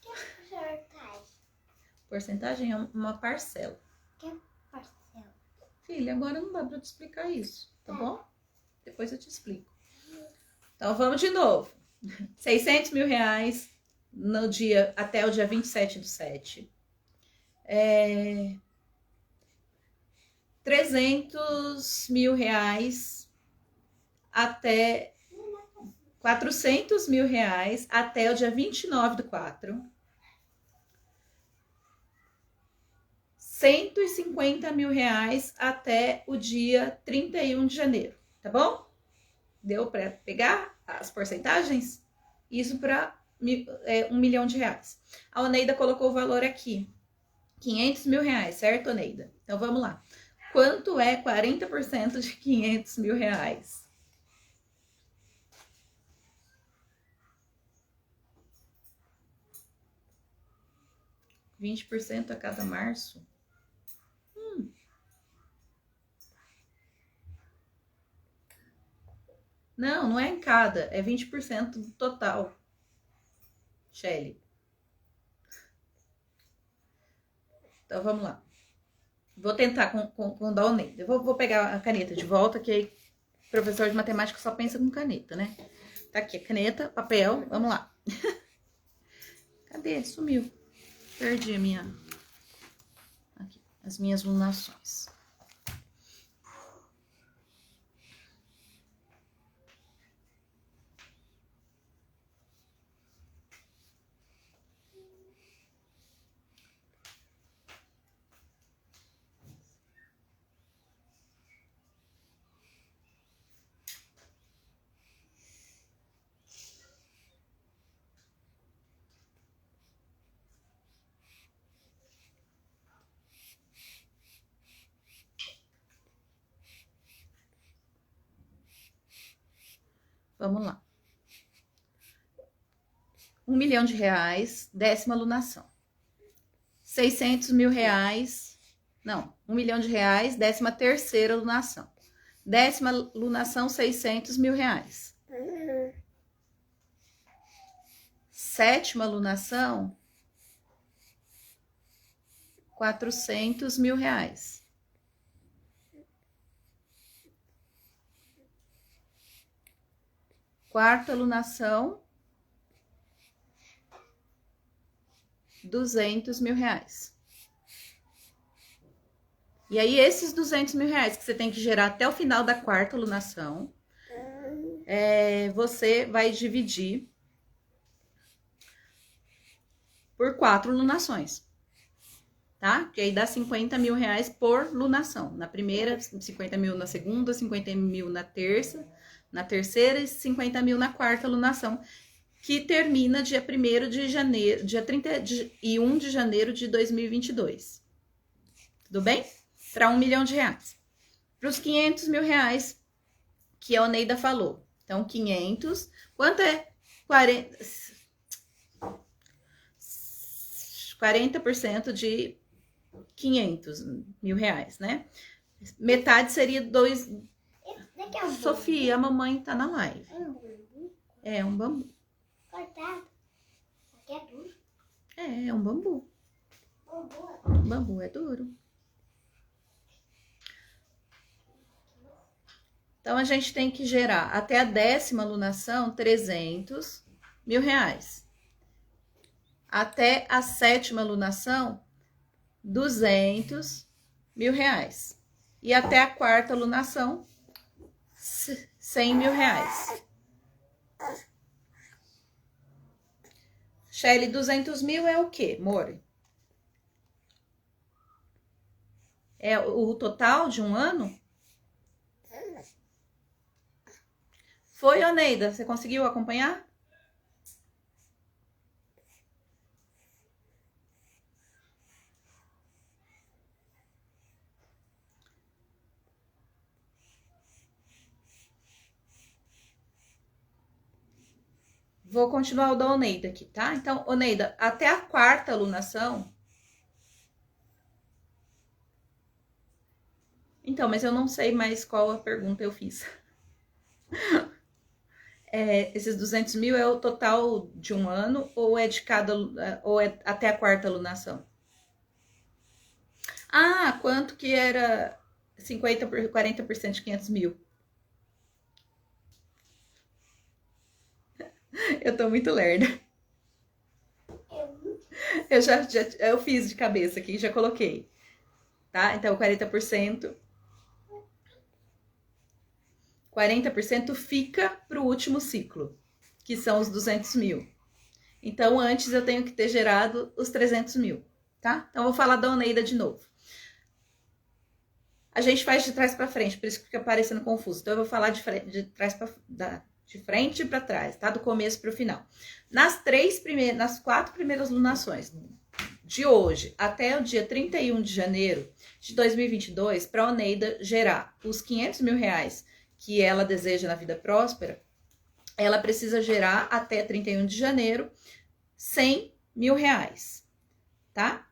Que porcentagem? Porcentagem é uma parcela. Que parcela? Filha, agora não dá pra eu te explicar isso, tá bom? Depois eu te explico. Então, vamos de novo. R$600 mil até o dia 27/7. 300 mil até 400 mil até o dia 29/4. 150 mil até o dia 31 de janeiro, tá bom? Deu para pegar as porcentagens? Isso para R$1 milhão. A Oneida colocou o valor aqui, R$500 mil, certo, Oneida? Então vamos lá. Quanto é 40% de R$500 mil? 20% a cada março? Não é em cada, é 20% do total. Shelly. Então, vamos lá. Vou tentar com o da Oneida. Eu vou pegar a caneta de volta, que aí o professor de matemática só pensa com caneta, né? Tá aqui a caneta, papel, vamos lá. Cadê? Sumiu. Perdi a minha... Aqui, as minhas lunações. Vamos lá. R$1 milhão, décima alunação. 600 mil reais, não, R$1 milhão, décima terceira alunação. Décima alunação, 600 mil reais. Sétima alunação, 400 mil reais. Quarta alunação, 200 mil reais. E aí, esses 200 mil reais que você tem que gerar até o final da quarta alunação, você vai dividir por 4 lunações, tá? Que aí dá 50 mil reais por lunação. Na primeira, 50 mil na segunda, 50 mil na terceira e 50 mil na quarta alunação, que termina dia 1º de janeiro, dia 31 de janeiro de 2022. Tudo bem? Para R$1 milhão. Para os 500 mil reais que a Oneida falou. Então, 500, quanto é 40% de 500 mil reais, né? Metade seria 2... Sofia, a mamãe tá na live. É um bambu. Cortado. Aqui é duro. É um bambu. Bambu é duro. Então, a gente tem que gerar até a décima alunação 300 mil reais. Até a sétima alunação 200 mil reais. E até a quarta alunação 100 mil reais. Shelly, 200 mil é o quê, amor? É o total de um ano? Foi, Oneida? Você conseguiu acompanhar? Vou continuar o da Oneida aqui, tá? Então, Oneida, até a quarta alunação... Então, mas eu não sei mais qual a pergunta eu fiz. Esses 200 mil é o total de um ano ou é de cada, ou é até a quarta alunação? Ah, quanto que era 40% de 500 mil? Eu tô muito lerda. Eu fiz de cabeça aqui, já coloquei. Tá? Então, 40%. 40% fica para o último ciclo, que são os 200 mil. Então, antes eu tenho que ter gerado os 300 mil, tá? Então, eu vou falar da Oneida de novo. A gente faz de trás para frente, por isso que fica parecendo confuso. Então, eu vou falar de frente para trás, tá? Do começo para o final. Nas 4 primeiras lunações de hoje até o dia 31 de janeiro de 2022, para a Oneida gerar os 500 mil reais que ela deseja na vida próspera, ela precisa gerar até 31 de janeiro 100 mil reais, tá?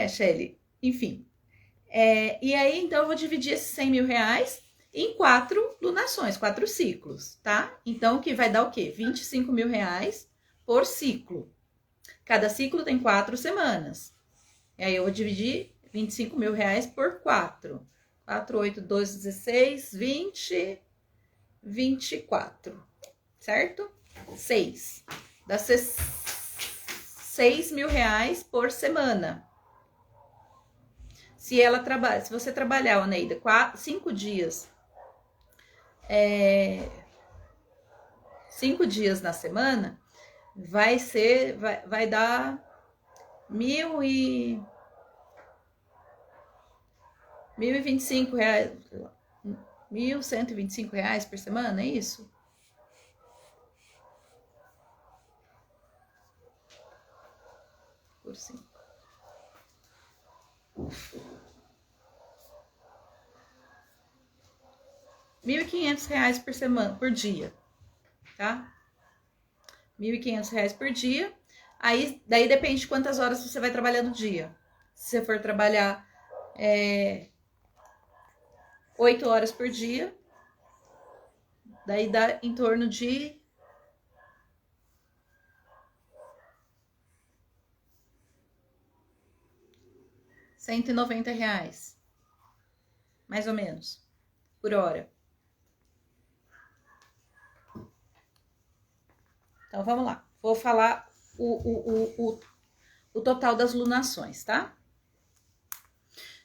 Shelly, enfim. E aí, então, eu vou dividir esses 100 mil reais em 4 lunações, 4 ciclos, tá? Então, que vai dar o quê? 25 mil reais por ciclo. Cada ciclo tem 4 semanas. E aí eu vou dividir 25 mil reais por 4. 4, 8, 12, 16, 20, 24. Certo? 6. Dá 6 mil reais por semana. Se você trabalhar, Oneida, 5 dias, 5 dias na semana, vai dar R$ 1.025, R$ 1.125 por semana, é isso? Por 5. R$ 1.500 por semana, por dia, tá? R$ 1.500 por dia. Aí, daí depende de quantas horas você vai trabalhar no dia. Se você for trabalhar 8 horas por dia, daí dá em torno de R$ 190, mais ou menos, por hora. Então, vamos lá. Vou falar o total das lunações, tá?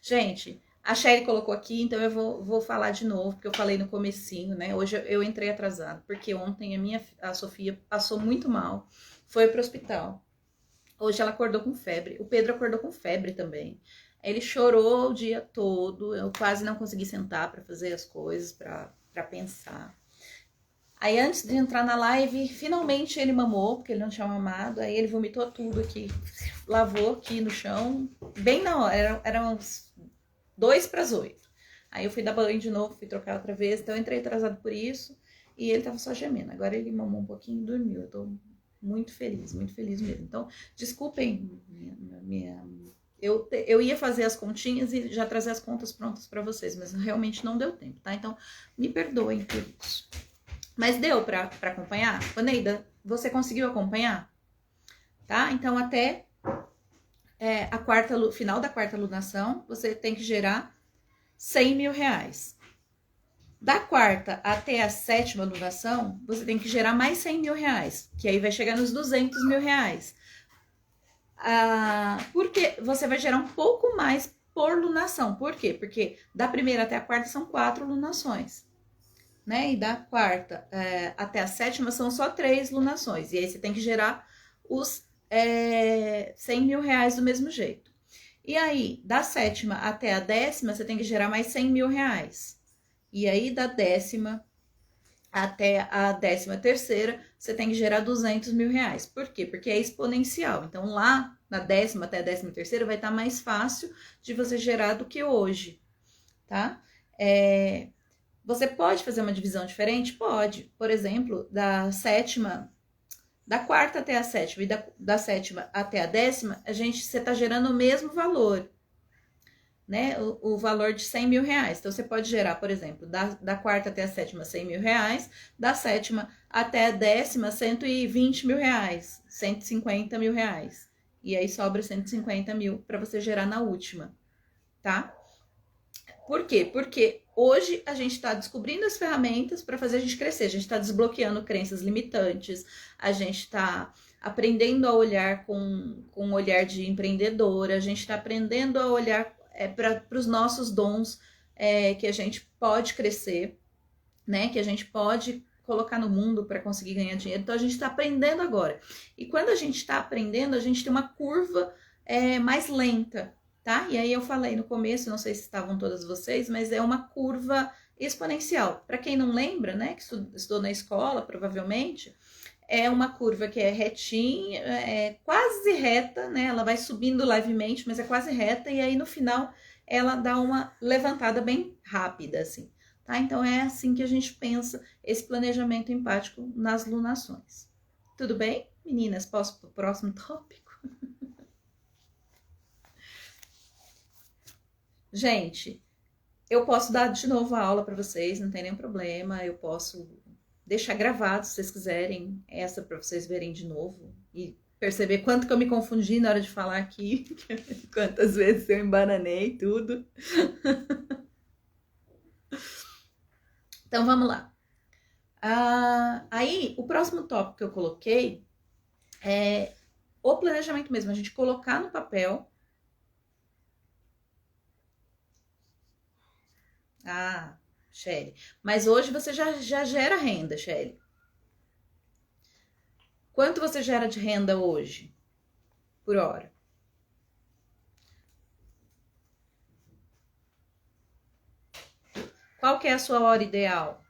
Gente, a Shelly colocou aqui, então eu vou falar de novo, porque eu falei no comecinho, né? Hoje eu entrei atrasado, porque ontem a Sofia passou muito mal, foi pro hospital. Hoje ela acordou com febre. O Pedro acordou com febre também. Ele chorou o dia todo. Eu quase não consegui sentar para fazer as coisas, para pensar. Aí antes de entrar na live, finalmente ele mamou, porque ele não tinha mamado. Aí ele vomitou tudo aqui, lavou aqui no chão, bem na hora. Eram uns 7:55. Aí eu fui dar banho de novo, fui trocar outra vez. Então eu entrei atrasado por isso. E ele tava só gemendo. Agora ele mamou um pouquinho e dormiu. Eu tô muito feliz mesmo. Então, desculpem eu ia fazer as continhas e já trazer as contas prontas para vocês, mas realmente não deu tempo, tá? Então, me perdoem por isso. Mas deu para acompanhar? Oneida, você conseguiu acompanhar? Tá? Então, até final da quarta lunação, você tem que gerar R$ 100 mil. Da quarta até a sétima lunação, você tem que gerar mais R$ 100 mil, que aí vai chegar nos R$ 200 mil. Porque você vai gerar um pouco mais por lunação. Por quê? Porque da primeira até a quarta são 4 lunações, né? E da quarta até a sétima são só 3 lunações. E aí você tem que gerar os R$ 100 mil do mesmo jeito. E aí, da sétima até a décima, você tem que gerar mais R$ 100 mil. E aí, da décima até a 13ª, você tem que gerar R$ 200 mil. Por quê? Porque é exponencial. Então, lá na décima até a 13ª vai estar mais fácil de você gerar do que hoje, tá? Você pode fazer uma divisão diferente? Pode. Por exemplo, da quarta até a sétima e da sétima até a décima, você está gerando o mesmo valor, né? O valor de R$ 100 mil. Então, você pode gerar, por exemplo, da quarta até a sétima, R$ 100 mil, da sétima até a décima, R$ 120 mil, R$ 150 mil. E aí sobra 150 mil para você gerar na última, tá? Por quê? Porque hoje a gente está descobrindo as ferramentas para fazer a gente crescer. A gente está desbloqueando crenças limitantes, a gente está aprendendo a olhar com um olhar de empreendedora, a gente está aprendendo a olhar para os nossos dons que a gente pode crescer, né? Que a gente pode colocar no mundo para conseguir ganhar dinheiro. Então a gente está aprendendo agora. E quando a gente está aprendendo, a gente tem uma curva mais lenta, tá? E aí eu falei no começo, não sei se estavam todas vocês, mas é uma curva exponencial. Para quem não lembra, né? Que estudou na escola, provavelmente, é uma curva que é retinha, quase reta, né? Ela vai subindo levemente, mas é quase reta, e aí no final ela dá uma levantada bem rápida, assim, tá? Então é assim que a gente pensa esse planejamento empático nas lunações. Tudo bem, meninas? Posso para o próximo tópico? Gente, Eu posso dar de novo a aula para vocês, não tem nenhum problema. Eu posso deixar gravado, se vocês quiserem, essa para vocês verem de novo e perceber quanto que eu me confundi na hora de falar aqui, quantas vezes eu embananei tudo. Então, vamos lá. Aí, o próximo tópico que eu coloquei é o planejamento mesmo, a gente colocar no papel. Ah, Shelly, mas hoje você já gera renda, Shelly. Quanto você gera de renda hoje, por hora? Qual que é a sua hora ideal?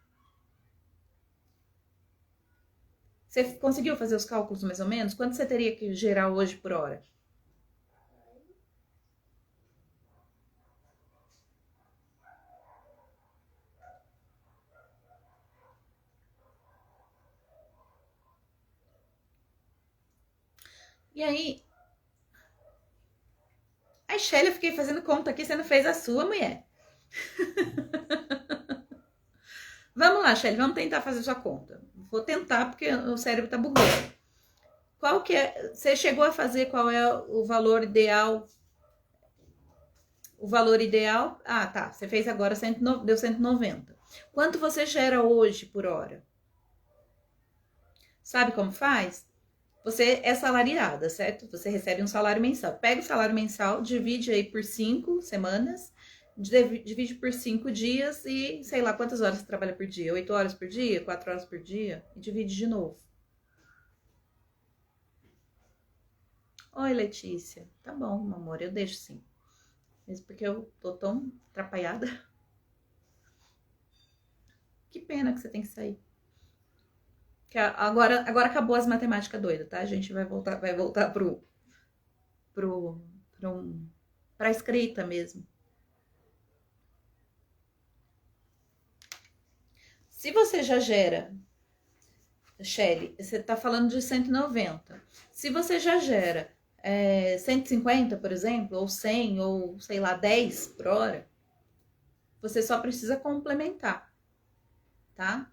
Você conseguiu fazer os cálculos mais ou menos? Quanto você teria que gerar hoje por hora? E aí, a Shelly, eu fiquei fazendo conta aqui, você não fez a sua, mulher. Vamos lá, Shelly, vamos tentar fazer sua conta. Vou tentar porque o cérebro tá bugando. Qual que é? Você chegou a fazer qual é o valor ideal? O valor ideal? Ah, tá. Você fez agora, deu 190. Quanto você gera hoje por hora? Sabe como faz? Você é salariada, certo? Você recebe um salário mensal. Pega o salário mensal, divide aí por 5 semanas, divide por 5 dias e sei lá quantas horas você trabalha por dia. 8 horas por dia, 4 horas por dia e divide de novo. Oi, Letícia. Tá bom, meu amor, eu deixo sim. Mesmo porque eu tô tão atrapalhada. Que pena que você tem que sair. Que agora acabou as matemáticas doidas, tá? A gente vai voltar pra escrita mesmo. Se você já gera, Shelly, você tá falando de 190. Se você já gera 150, por exemplo, ou 100, ou sei lá, 10 por hora, você só precisa complementar, tá?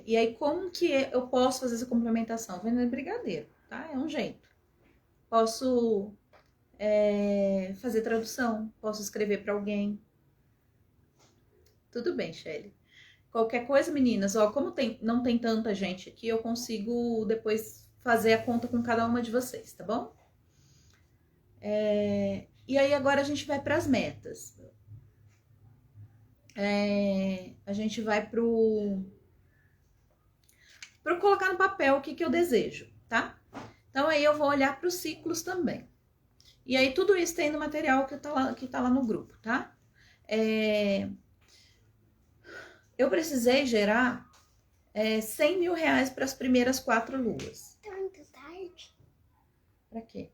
E aí, como que eu posso fazer essa complementação? Vendendo brigadeiro, tá? É um jeito. Posso fazer tradução, posso escrever para alguém. Tudo bem, Shelly. Qualquer coisa, meninas, ó, como não tem tanta gente aqui, eu consigo depois fazer a conta com cada uma de vocês, tá bom? E aí agora a gente vai para as metas. A gente vai pro colocar no papel o que eu desejo, tá? Então aí eu vou olhar para os ciclos também. E aí tudo isso tem no material que tá lá no grupo, tá? Eu precisei gerar 100 mil reais para as primeiras 4 luas. Tá muito tarde. Pra quê?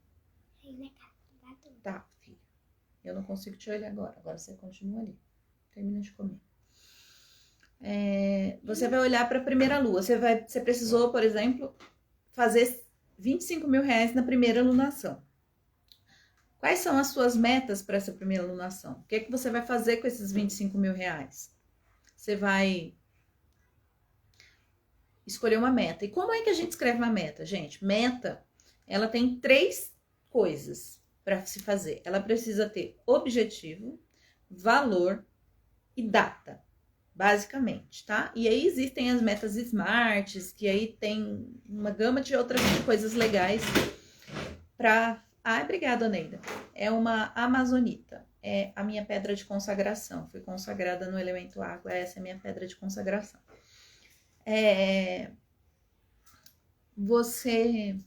Tá, filha. Eu não consigo te olhar agora. Agora você continua ali. Termina de comer. Você vai olhar para a primeira lua. Você precisou, por exemplo, fazer 25 mil reais na primeira lunação. Quais são as suas metas para essa primeira lunação? O que é que você vai fazer com esses 25 mil reais? Você vai escolher uma meta. E como é que a gente escreve uma meta, gente? Meta, ela tem 3 coisas para se fazer. Ela precisa ter objetivo, valor e data, basicamente, tá? E aí existem as metas smarts, que aí tem uma gama de outras coisas legais para... Ah, obrigada, Neida. É uma amazonita. É a minha pedra de consagração. Fui consagrada no elemento água. Essa é a minha pedra de consagração. Você...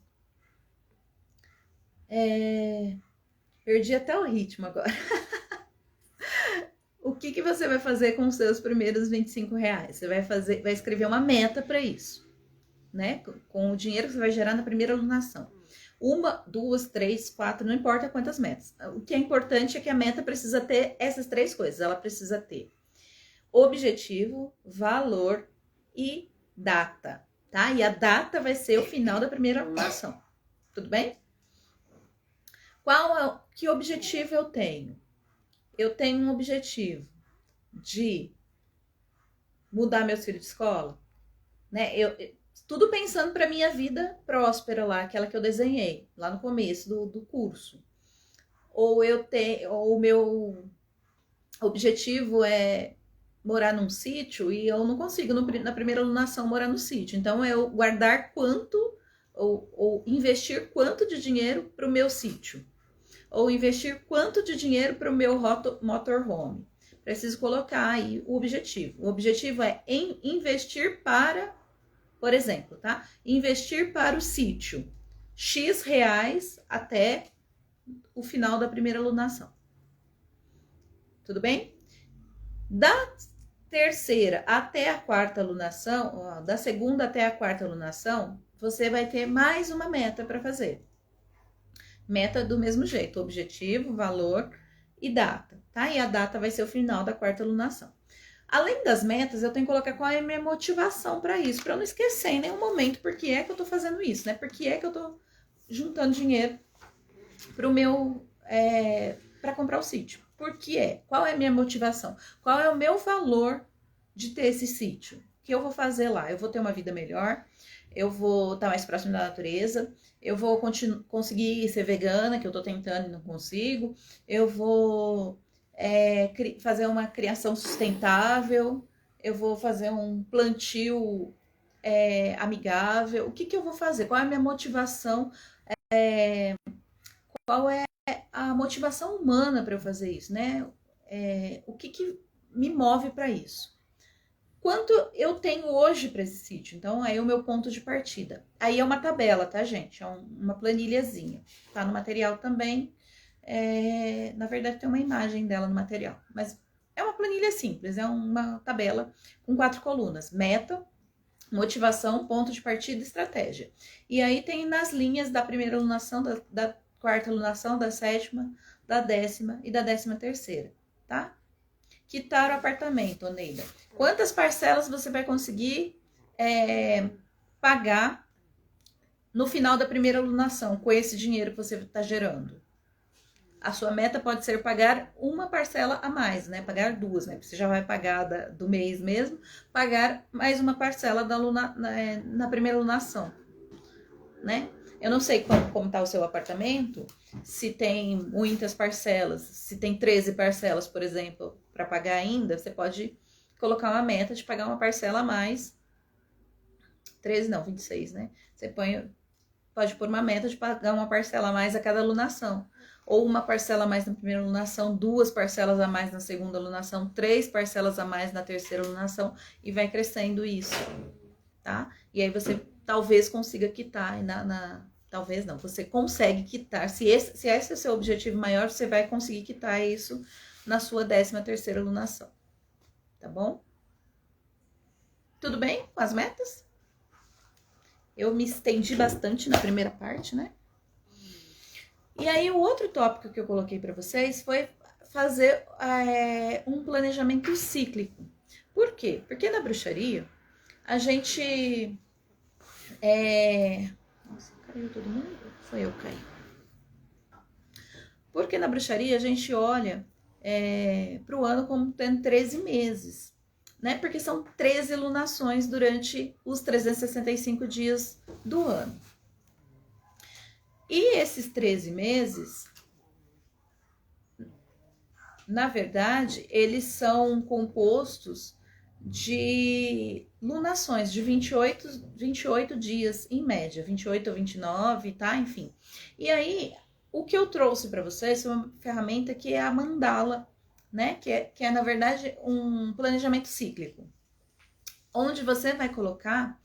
Perdi até o ritmo agora. O que você vai fazer com os seus primeiros 25 reais? Você vai escrever uma meta para isso, né? Com o dinheiro que você vai gerar na primeira alunação. 1, 2, 3, 4, não importa quantas metas. O que é importante é que a meta precisa ter essas 3 coisas. Ela precisa ter objetivo, valor e data, tá? E a data vai ser o final da primeira alunação. Tudo bem? Que objetivo eu tenho? eu tenho um objetivo de mudar meus filhos de escola, né? Tudo pensando para minha vida próspera lá, aquela que eu desenhei lá no começo do curso. Ou o meu objetivo é morar num sítio e eu não consigo na primeira alunação morar no sítio. Então eu guardar quanto ou investir quanto de dinheiro para o meu sítio, ou investir quanto de dinheiro para o meu motorhome. Preciso colocar aí o objetivo. O objetivo é investir para, por exemplo, tá? Investir para o sítio X reais até o final da primeira alunação. Tudo bem? Da terceira até a quarta alunação, da segunda até a quarta alunação, você vai ter mais uma meta para fazer. Meta do mesmo jeito, objetivo, valor e data, tá? E a data vai ser o final da quarta alunação. Além das metas, eu tenho que colocar qual é a minha motivação para isso, para eu não esquecer em nenhum momento por que é que eu tô fazendo isso, né? Por que é que eu tô juntando dinheiro pro meu, para comprar o sítio. Por que é? Qual é a minha motivação? Qual é o meu valor de ter esse sítio? O que eu vou fazer lá? Eu vou ter uma vida melhor, eu vou estar mais próximo da natureza, eu vou conseguir ser vegana, que eu tô tentando e não consigo, eu vou fazer uma criação sustentável, eu vou fazer um plantio amigável. O que eu vou fazer? Qual é a minha motivação? Qual é a motivação humana para eu fazer isso, né? O que me move para isso? Quanto eu tenho hoje para esse sítio? Então, aí é o meu ponto de partida. Aí é uma tabela, tá, gente? É uma planilhazinha. Tá no material também. Na verdade, tem uma imagem dela no material. Mas é uma planilha simples, é uma tabela com 4 colunas. Meta, motivação, ponto de partida e estratégia. E aí tem nas linhas da primeira alunação, da quarta alunação, da sétima, da 10ª e da 13ª, tá? Quitar o apartamento, Oneida. Quantas parcelas você vai conseguir pagar no final da primeira alunação com esse dinheiro que você está gerando? A sua meta pode ser pagar uma parcela a mais, né? Pagar 2, né? Você já vai pagar do mês mesmo, pagar mais uma parcela na primeira alunação, né? Eu não sei como tá o seu apartamento, se tem muitas parcelas, se tem 13 parcelas, por exemplo, para pagar ainda, você pode colocar uma meta de pagar uma parcela a mais. 13 não, 26, né? Você pode pôr uma meta de pagar uma parcela a mais a cada alunação. Ou uma parcela a mais na primeira alunação, 2 parcelas a mais na segunda alunação, 3 parcelas a mais na terceira alunação, e vai crescendo isso, tá? E aí você talvez consiga quitar, talvez não, você consegue quitar, se esse é o seu objetivo maior, você vai conseguir quitar isso na sua 13ª alunação, tá bom? Tudo bem com as metas? Eu me estendi bastante na primeira parte, né? E aí o outro tópico que eu coloquei para vocês foi fazer um planejamento cíclico. Por quê? Porque na bruxaria a gente Nossa, caiu todo mundo? Foi eu que caí. Porque na bruxaria a gente olha para o ano como tendo 13 meses, né? Porque são 13 lunações durante os 365 dias do ano. E esses 13 meses, na verdade, eles são compostos de lunações de 28 dias em média, 28 ou 29, tá? Enfim. E aí, o que eu trouxe para vocês é uma ferramenta que é a mandala, né? Que é na verdade um planejamento cíclico, onde você vai colocar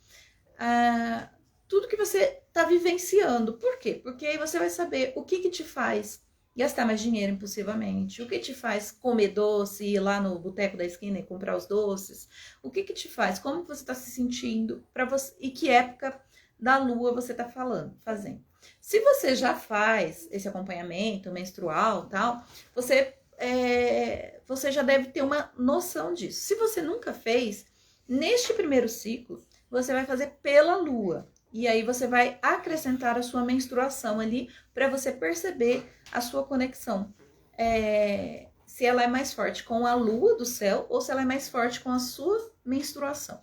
tudo que você está vivenciando. Por quê? Porque aí você vai saber o que te faz gastar mais dinheiro impulsivamente, o que te faz comer doce, ir lá no boteco da esquina e comprar os doces, o que te faz, como você está se sentindo para você e que época da lua você está fazendo. Se você já faz esse acompanhamento menstrual, tal, você já deve ter uma noção disso. Se você nunca fez, neste primeiro ciclo, você vai fazer pela lua. E aí você vai acrescentar a sua menstruação ali para você perceber a sua conexão se ela é mais forte com a lua do céu ou se ela é mais forte com a sua menstruação,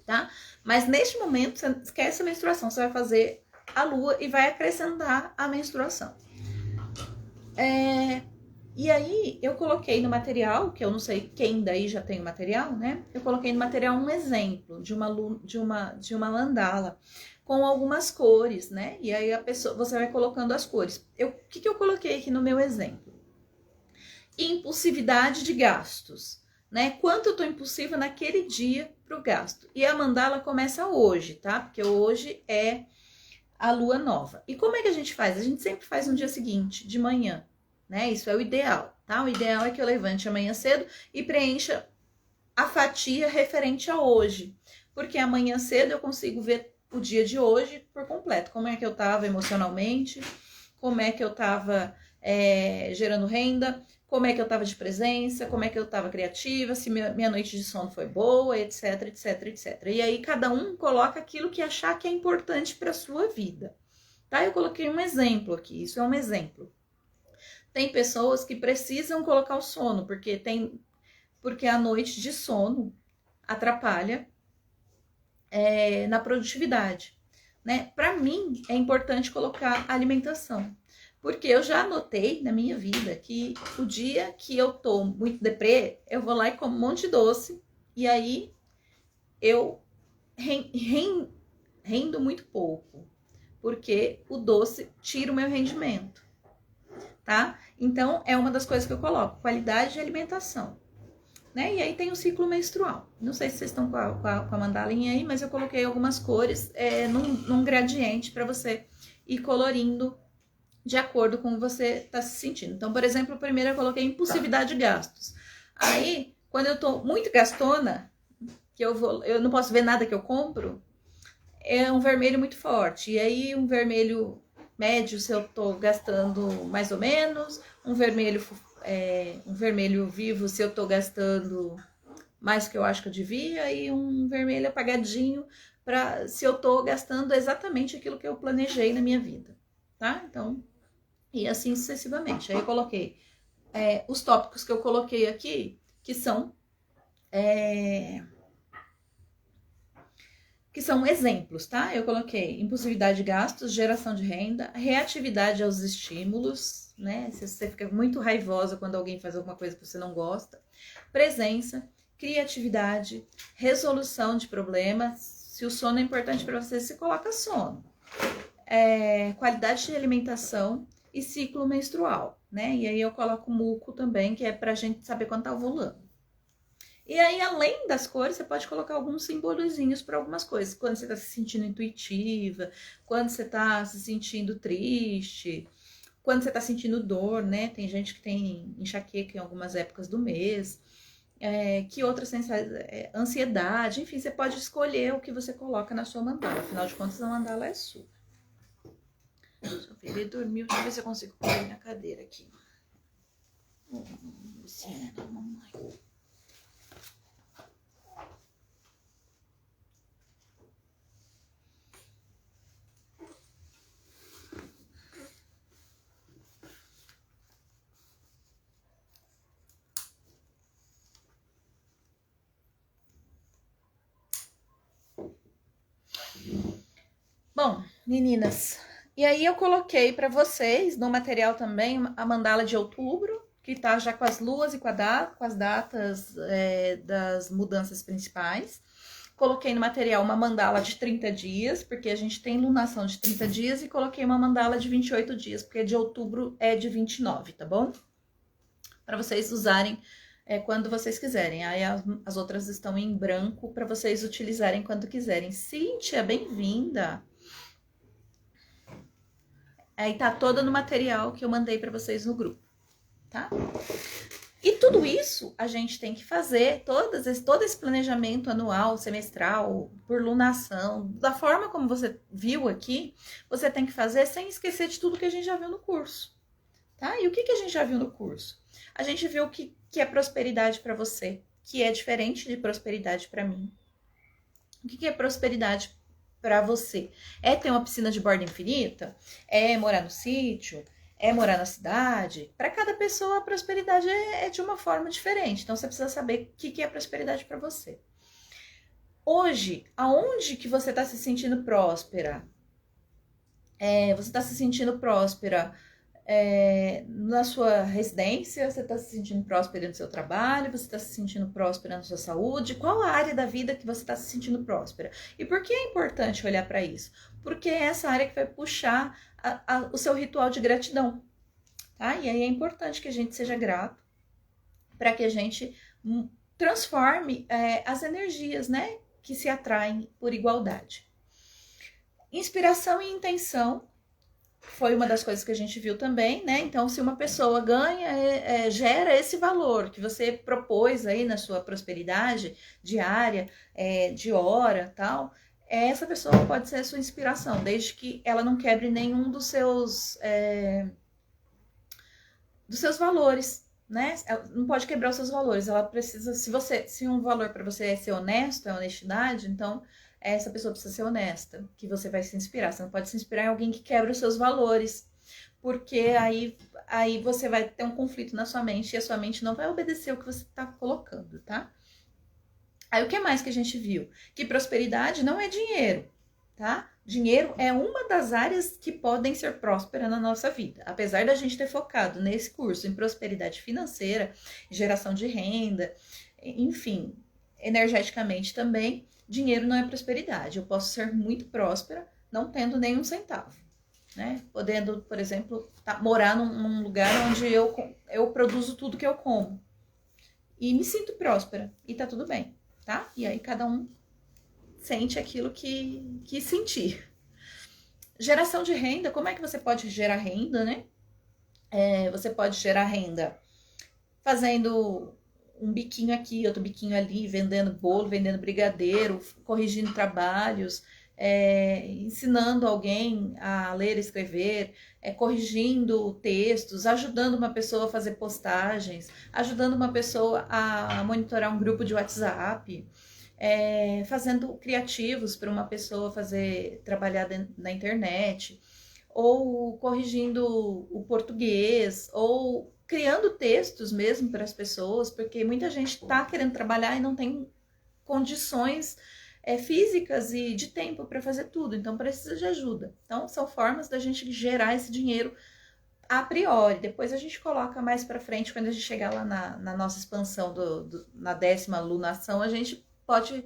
tá? Mas neste momento, você esquece a menstruação, você vai fazer a lua e vai acrescentar a menstruação. E aí, eu coloquei no material, que eu não sei quem daí já tem o material, né? Eu coloquei no material um exemplo de uma mandala com algumas cores, né? E aí você vai colocando as cores. O que eu coloquei aqui no meu exemplo? Impulsividade de gastos, né? Quanto eu tô impulsiva naquele dia pro gasto. E a mandala começa hoje, tá? Porque hoje é a lua nova. E como é que a gente faz? A gente sempre faz no dia seguinte, de manhã, né? Isso é o ideal, tá? O ideal é que eu levante amanhã cedo e preencha a fatia referente a hoje. Porque amanhã cedo eu consigo ver o dia de hoje por completo. Como é que eu tava emocionalmente, como é que eu tava gerando renda, como é que eu tava de presença, como é que eu tava criativa, se minha noite de sono foi boa, etc, etc, etc. E aí cada um coloca aquilo que achar que é importante para sua vida, tá? Eu coloquei um exemplo aqui, isso é um exemplo. Tem pessoas que precisam colocar o sono, porque a noite de sono atrapalha na produtividade, né? Para mim é importante colocar alimentação. Porque eu já notei na minha vida que o dia que eu tô muito deprê, eu vou lá e como um monte de doce. E aí eu rendo muito pouco. Porque o doce tira o meu rendimento. Tá? Então, é uma das coisas que eu coloco. Qualidade de alimentação. Né? E aí tem o ciclo menstrual. Não sei se vocês estão com a mandalinha aí, mas eu coloquei algumas cores num gradiente para você ir colorindo de acordo com o que você está se sentindo. Então, por exemplo, primeiro eu coloquei impulsividade de gastos. Aí, quando eu tô muito gastona, que eu não posso ver nada que eu compro, é um vermelho muito forte. E aí, um vermelho médio, se eu tô gastando mais ou menos, um vermelho vivo, se eu tô gastando mais do que eu acho que eu devia, e um vermelho apagadinho, se eu tô gastando exatamente aquilo que eu planejei na minha vida, tá? Então, e assim sucessivamente. Aí eu coloquei os tópicos que eu coloquei aqui, que são exemplos, tá? Eu coloquei impulsividade de gastos, geração de renda, reatividade aos estímulos, né? Se você fica muito raivosa quando alguém faz alguma coisa que você não gosta, presença, criatividade, resolução de problemas. Se o sono é importante para você, você coloca sono. Qualidade de alimentação e ciclo menstrual, né? E aí eu coloco muco também, que é pra gente saber quanto tá ovulando. E aí, além das cores, você pode colocar alguns simbolozinhos para algumas coisas. Quando você tá se sentindo intuitiva, quando você tá se sentindo triste, quando você tá sentindo dor, né? Tem gente que tem enxaqueca em algumas épocas do mês. Que outras sensações, ansiedade, enfim, você pode escolher o que você coloca na sua mandala. Afinal de contas, a mandala é sua. Deixa eu ver, ele dormiu, deixa eu ver se eu consigo pôr ele na cadeira aqui. Luciana, mamãe. Bom, meninas, e aí eu coloquei para vocês no material também a mandala de outubro, que tá já com as luas e com as datas das mudanças principais. Coloquei no material uma mandala de 30 dias, porque a gente tem lunação de 30 dias, e coloquei uma mandala de 28 dias, porque de outubro é de 29, tá bom? Para vocês usarem quando vocês quiserem. Aí as outras estão em branco para vocês utilizarem quando quiserem. Cíntia, bem-vinda! Aí tá toda no material que eu mandei para vocês no grupo, tá? E tudo isso a gente tem que fazer, todo esse planejamento anual, semestral, por lunação, da forma como você viu aqui, você tem que fazer sem esquecer de tudo que a gente já viu no curso, tá? E o que a gente já viu no curso? A gente viu que é prosperidade para você, que é diferente de prosperidade para mim. O que é prosperidade para você? É ter uma piscina de borda infinita? É morar no sítio? É morar na cidade? Para cada pessoa, a prosperidade é de uma forma diferente. Então, você precisa saber o que é prosperidade para você. Hoje, aonde que você está se sentindo próspera? Você está se sentindo próspera na sua residência? Você está se sentindo próspera no seu trabalho? Você está se sentindo próspera na sua saúde? Qual a área da vida que você está se sentindo próspera? E por que é importante olhar para isso? Porque é essa área que vai puxar o seu ritual de gratidão. Tá? E aí é importante que a gente seja grato para que a gente transforme as energias, né, que se atraem por igualdade. Inspiração e intenção foi uma das coisas que a gente viu também, né? Então, se uma pessoa ganha, gera esse valor que você propôs aí na sua prosperidade diária, de hora, tal, essa pessoa pode ser a sua inspiração, desde que ela não quebre nenhum dos seus valores, né? Ela não pode quebrar os seus valores. Ela precisa, se um valor para você é ser honesto, é honestidade, então essa pessoa precisa ser honesta, que você vai se inspirar. Você não pode se inspirar em alguém que quebra os seus valores, porque aí você vai ter um conflito na sua mente e a sua mente não vai obedecer o que você está colocando, tá? Aí o que mais que a gente viu? Que prosperidade não é dinheiro, tá? Dinheiro é uma das áreas que podem ser prósperas na nossa vida. Apesar da gente ter focado nesse curso em prosperidade financeira, geração de renda, enfim, energeticamente também, dinheiro não é prosperidade. Eu posso ser muito próspera não tendo nenhum centavo, né? Podendo, por exemplo, morar num lugar onde eu produzo tudo que eu como e me sinto próspera e tá tudo bem, tá? E aí cada um sente aquilo que sentir. Geração de renda, como é que você pode gerar renda, né? Você pode gerar renda fazendo um biquinho aqui, outro biquinho ali, vendendo bolo, vendendo brigadeiro, corrigindo trabalhos, ensinando alguém a ler e escrever, corrigindo textos, ajudando uma pessoa a fazer postagens, ajudando uma pessoa a monitorar um grupo de WhatsApp, fazendo criativos para uma pessoa trabalhar na internet, ou corrigindo o português, ou criando textos mesmo para as pessoas, porque muita gente está querendo trabalhar e não tem condições físicas e de tempo para fazer tudo, então precisa de ajuda. Então são formas da gente gerar esse dinheiro a priori. Depois a gente coloca mais para frente, quando a gente chegar lá na nossa expansão na 10ª lunação, a gente pode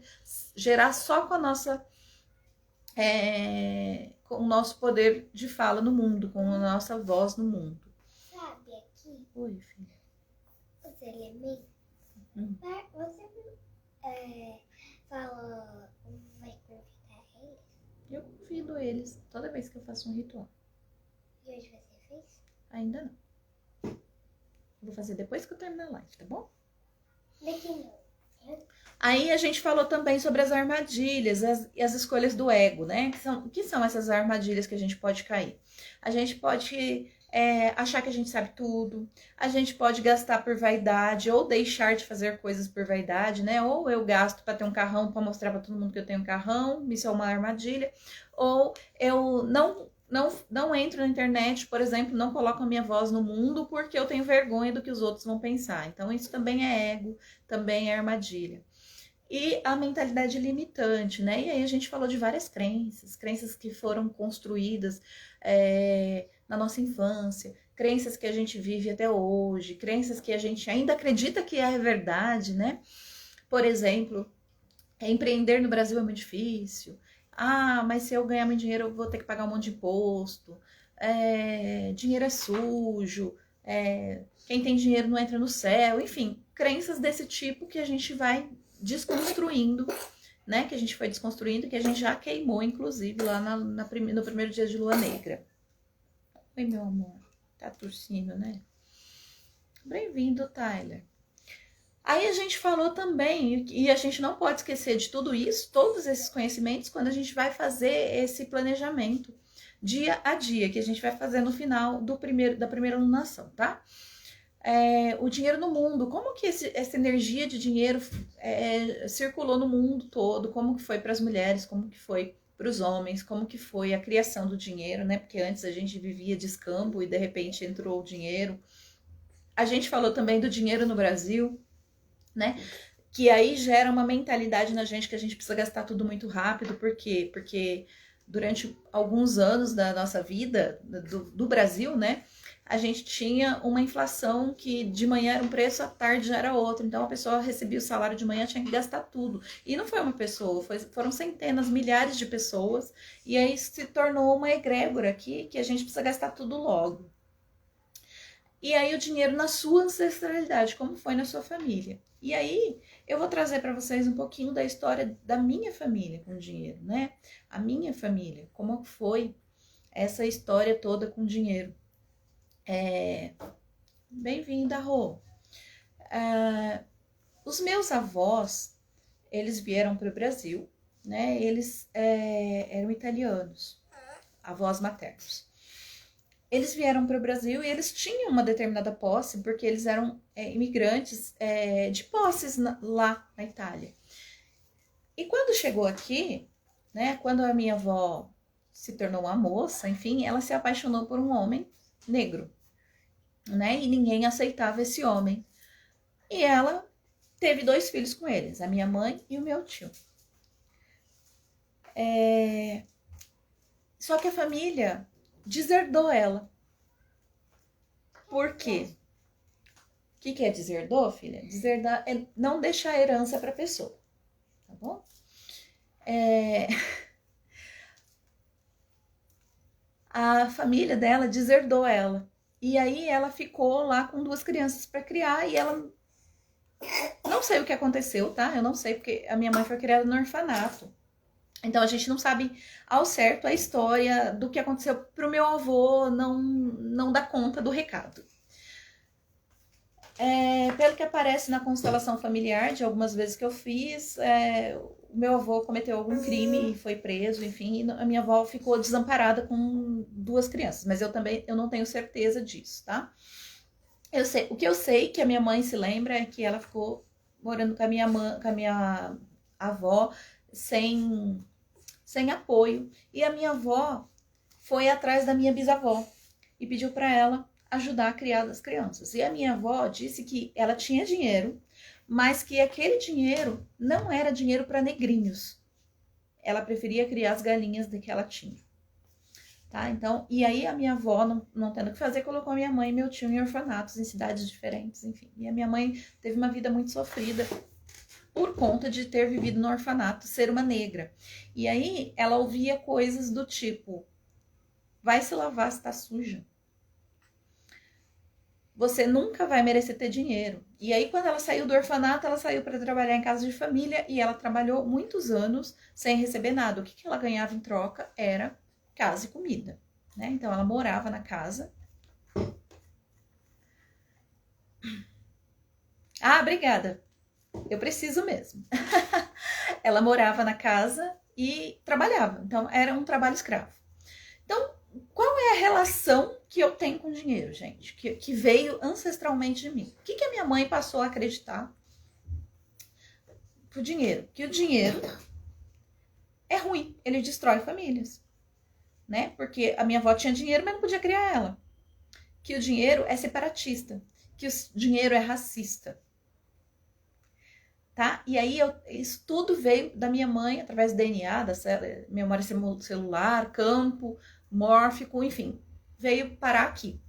gerar só com a nossa com o nosso poder de fala no mundo, com a nossa voz no mundo. Sabe aqui? Oi, filha. Os elementos. Você falou, vai convidar eles? Eu convido eles toda vez que eu faço um ritual. E hoje você fez? Ainda não. Eu vou fazer depois que eu terminar a live, tá bom? Daqui não. Aí a gente falou também sobre as armadilhas e as escolhas do ego, né? Que são essas armadilhas que a gente pode cair? A gente pode achar que a gente sabe tudo, a gente pode gastar por vaidade ou deixar de fazer coisas por vaidade, né? Ou eu gasto para ter um carrão, para mostrar para todo mundo que eu tenho um carrão, isso é uma armadilha. Ou eu não entro na internet, por exemplo, não coloco a minha voz no mundo porque eu tenho vergonha do que os outros vão pensar. Então isso também é ego, também é armadilha. E a mentalidade limitante, né? E aí a gente falou de várias crenças que foram construídas na nossa infância, crenças que a gente vive até hoje, crenças que a gente ainda acredita que é verdade, né? Por exemplo, empreender no Brasil é muito difícil. Ah, mas se eu ganhar muito dinheiro eu vou ter que pagar um monte de imposto. Dinheiro é sujo. Quem tem dinheiro não entra no céu. Enfim, crenças desse tipo que a gente vai desconstruindo, né? Que a gente foi desconstruindo, que a gente já queimou, inclusive, lá no primeiro dia de lua negra. Oi, meu amor. Tá tossindo, né? Bem-vindo, Tyler. Aí a gente falou também, e a gente não pode esquecer de tudo isso, todos esses conhecimentos, quando a gente vai fazer esse planejamento dia a dia, que a gente vai fazer no final da primeira lunação, tá? O dinheiro no mundo, como que essa energia de dinheiro circulou no mundo todo, como que foi para as mulheres, como que foi para os homens, como que foi a criação do dinheiro, né? Porque antes a gente vivia de escambo e de repente entrou o dinheiro. A gente falou também do dinheiro no Brasil, né? Que aí gera uma mentalidade na gente que a gente precisa gastar tudo muito rápido. Por quê? Porque durante alguns anos da nossa vida, do Brasil, né? A gente tinha uma inflação que de manhã era um preço, à tarde já era outro. Então a pessoa recebia o salário de manhã, tinha que gastar tudo. E não foi uma pessoa, foram centenas, milhares de pessoas. E aí se tornou uma egrégora aqui que a gente precisa gastar tudo logo. E aí o dinheiro na sua ancestralidade, como foi na sua família. E aí eu vou trazer para vocês um pouquinho da história da minha família com dinheiro, né? A minha família, como foi essa história toda com dinheiro. Bem-vinda, Rô. Os meus avós, eles vieram para o Brasil, né? Eles eram italianos, avós maternos. Eles vieram para o Brasil e eles tinham uma determinada posse, porque eles eram imigrantes de posses lá na Itália. E quando chegou aqui, né, quando a minha avó se tornou uma moça, enfim, ela se apaixonou por um homem negro, né, e ninguém aceitava esse homem. E ela teve 2 filhos com eles, a minha mãe e o meu tio. Só que a família deserdou ela. Por quê? O que é deserdou, filha? Deserdar é não deixar herança para a pessoa, tá bom? A família dela deserdou ela. E aí ela ficou lá com 2 crianças para criar e ela... Não sei o que aconteceu, tá? Eu não sei, porque a minha mãe foi criada no orfanato. Então a gente não sabe ao certo a história do que aconteceu pro meu avô não dar conta do recado. Pelo que aparece na constelação familiar, de algumas vezes que eu fiz, o meu avô cometeu algum crime e foi preso, enfim, e a minha avó ficou desamparada com 2 crianças, mas eu não tenho certeza disso, tá? O que eu sei que a minha mãe se lembra é que ela ficou morando com a minha avó sem apoio. E a minha avó foi atrás da minha bisavó e pediu para ela ajudar a criar as crianças. E a minha avó disse que ela tinha dinheiro, mas que aquele dinheiro não era dinheiro para negrinhos. Ela preferia criar as galinhas do que ela tinha. Tá? Então, e aí a minha avó, não tendo o que fazer, colocou a minha mãe e meu tio em orfanatos, em cidades diferentes, enfim. E a minha mãe teve uma vida muito sofrida por conta de ter vivido no orfanato, ser uma negra. E aí ela ouvia coisas do tipo: vai se lavar se tá suja. Você nunca vai merecer ter dinheiro. E aí quando ela saiu do orfanato, ela saiu para trabalhar em casa de família e ela trabalhou muitos anos sem receber nada. O que ela ganhava em troca era casa e comida, né? Então ela morava na casa. Ah, obrigada. Eu preciso mesmo. Ela morava na casa e trabalhava. Então era um trabalho escravo. Então, qual é a relação que eu tenho com dinheiro, gente? Que veio ancestralmente de mim. O que a minha mãe passou a acreditar pro dinheiro? Que o dinheiro é ruim, ele destrói famílias, né? Porque a minha avó tinha dinheiro, mas não podia criar ela. Que o dinheiro é separatista, que o dinheiro é racista. Tá? E aí isso tudo veio da minha mãe através do DNA, da memória celular, campo mórfico, enfim, veio parar aqui.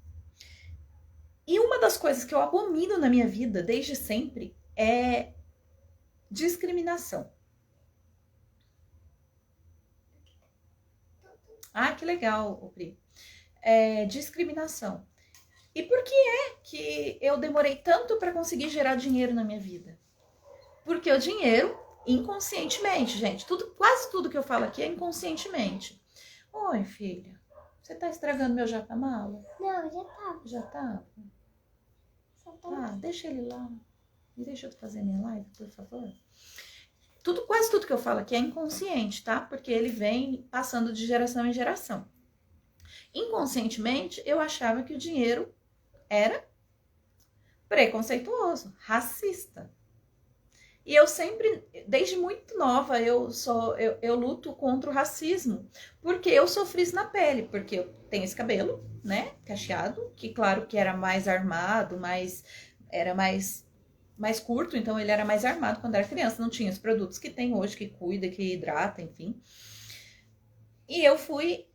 E uma das coisas que eu abomino na minha vida desde sempre é discriminação. Ah, que legal, Pri. Discriminação. E por que é que eu demorei tanto para conseguir gerar dinheiro na minha vida? Porque o dinheiro, inconscientemente, gente, quase tudo que eu falo aqui é inconscientemente. Oi, filha, você tá estragando meu japamala? Não, já tava. Já tava? Ah, deixa ele lá. Me deixa eu fazer minha live, por favor. Quase tudo que eu falo aqui é inconsciente, tá? Porque ele vem passando de geração em geração. Inconscientemente, eu achava que o dinheiro era preconceituoso, racista. E eu sempre, desde muito nova, eu luto contra o racismo, porque eu sofri isso na pele, porque eu tenho esse cabelo, né, cacheado, que claro que era mais armado, era mais curto, então ele era mais armado quando era criança, não tinha os produtos que tem hoje, que cuida, que hidrata, enfim. E eu fui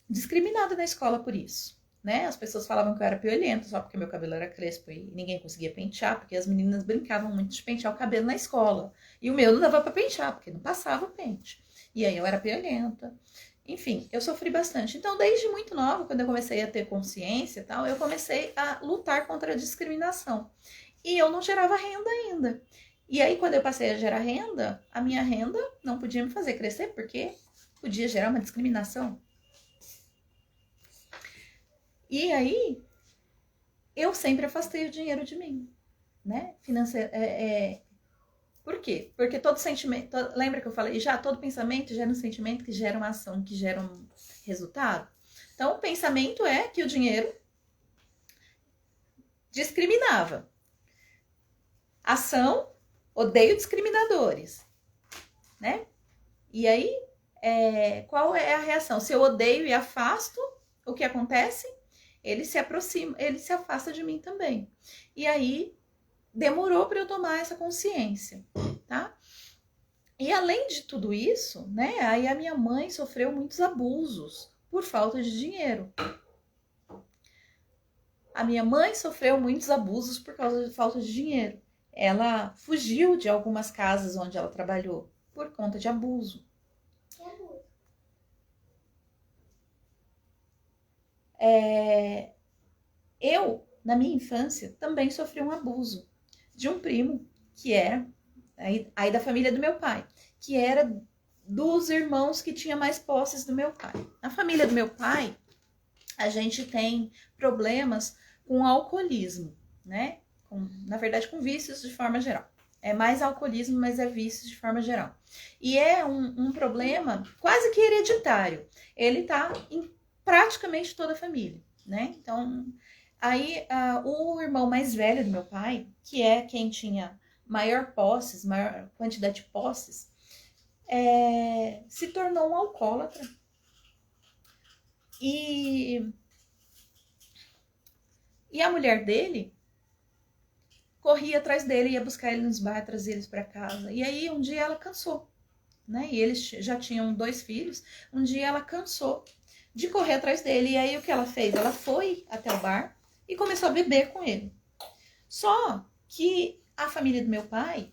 discriminada na escola por isso. Né? As pessoas falavam que eu era piolenta só porque meu cabelo era crespo e ninguém conseguia pentear, porque as meninas brincavam muito de pentear o cabelo na escola. E o meu não dava para pentear, porque não passava o pente. E aí eu era piolenta. Enfim, eu sofri bastante. Então, desde muito nova, quando eu comecei a ter consciência e tal, eu comecei a lutar contra a discriminação. E eu não gerava renda ainda. E aí, quando eu passei a gerar renda, a minha renda não podia me fazer crescer, porque podia gerar uma discriminação. E aí, eu sempre afastei o dinheiro de mim, né? Por quê? Porque todo sentimento, lembra que eu falei já? Todo pensamento gera um sentimento que gera uma ação, que gera um resultado. Então, o pensamento é que o dinheiro discriminava. Ação, odeio discriminadores, né? E aí, qual é a reação? Se eu odeio e afasto, o que acontece? Ele se aproxima, ele se afasta de mim também. E aí, demorou para eu tomar essa consciência, tá? E além de tudo isso, né, aí a minha mãe sofreu muitos abusos por falta de dinheiro. A minha mãe sofreu muitos abusos por causa de falta de dinheiro. Ela fugiu de algumas casas onde ela trabalhou por conta de abuso. Que abuso? Eu, na minha infância, também sofri um abuso de um primo que era aí da família do meu pai, que era dos irmãos que tinha mais posses do meu pai. Na família do meu pai, a gente tem problemas com alcoolismo, né? Na verdade, com vícios de forma geral. É mais alcoolismo, mas é vícios de forma geral. E é um problema quase que hereditário. Ele tá em praticamente toda a família, né? Então, aí o irmão mais velho do meu pai, que é quem tinha maior quantidade de posses, se tornou um alcoólatra. E a mulher dele corria atrás dele, ia buscar ele nos bares, trazia eles para casa. E aí um dia ela cansou, né? E eles já tinham 2 filhos. Um dia ela cansou de correr atrás dele. E aí o que ela fez? Ela foi até o bar e começou a beber com ele. Só que a família do meu pai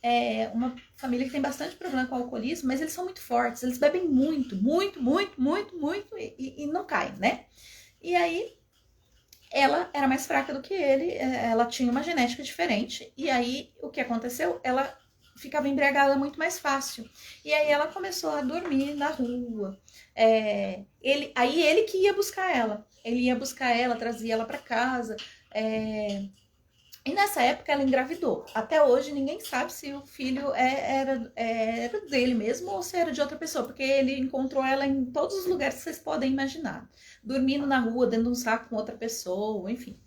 é uma família que tem bastante problema com o alcoolismo, mas eles são muito fortes. Eles bebem muito, muito, muito, muito, muito e não caem, né? E aí ela era mais fraca do que ele, ela tinha uma genética diferente. E aí o que aconteceu? Ela ficava embriagada muito mais fácil. E aí ela começou a dormir na rua. Aí ele que ia buscar ela. Ele ia buscar ela, trazia ela para casa. E nessa época ela engravidou. Até hoje ninguém sabe se o filho era dele mesmo ou se era de outra pessoa, porque ele encontrou ela em todos os lugares que vocês podem imaginar. Dormindo na rua, dentro de um saco com outra pessoa, enfim.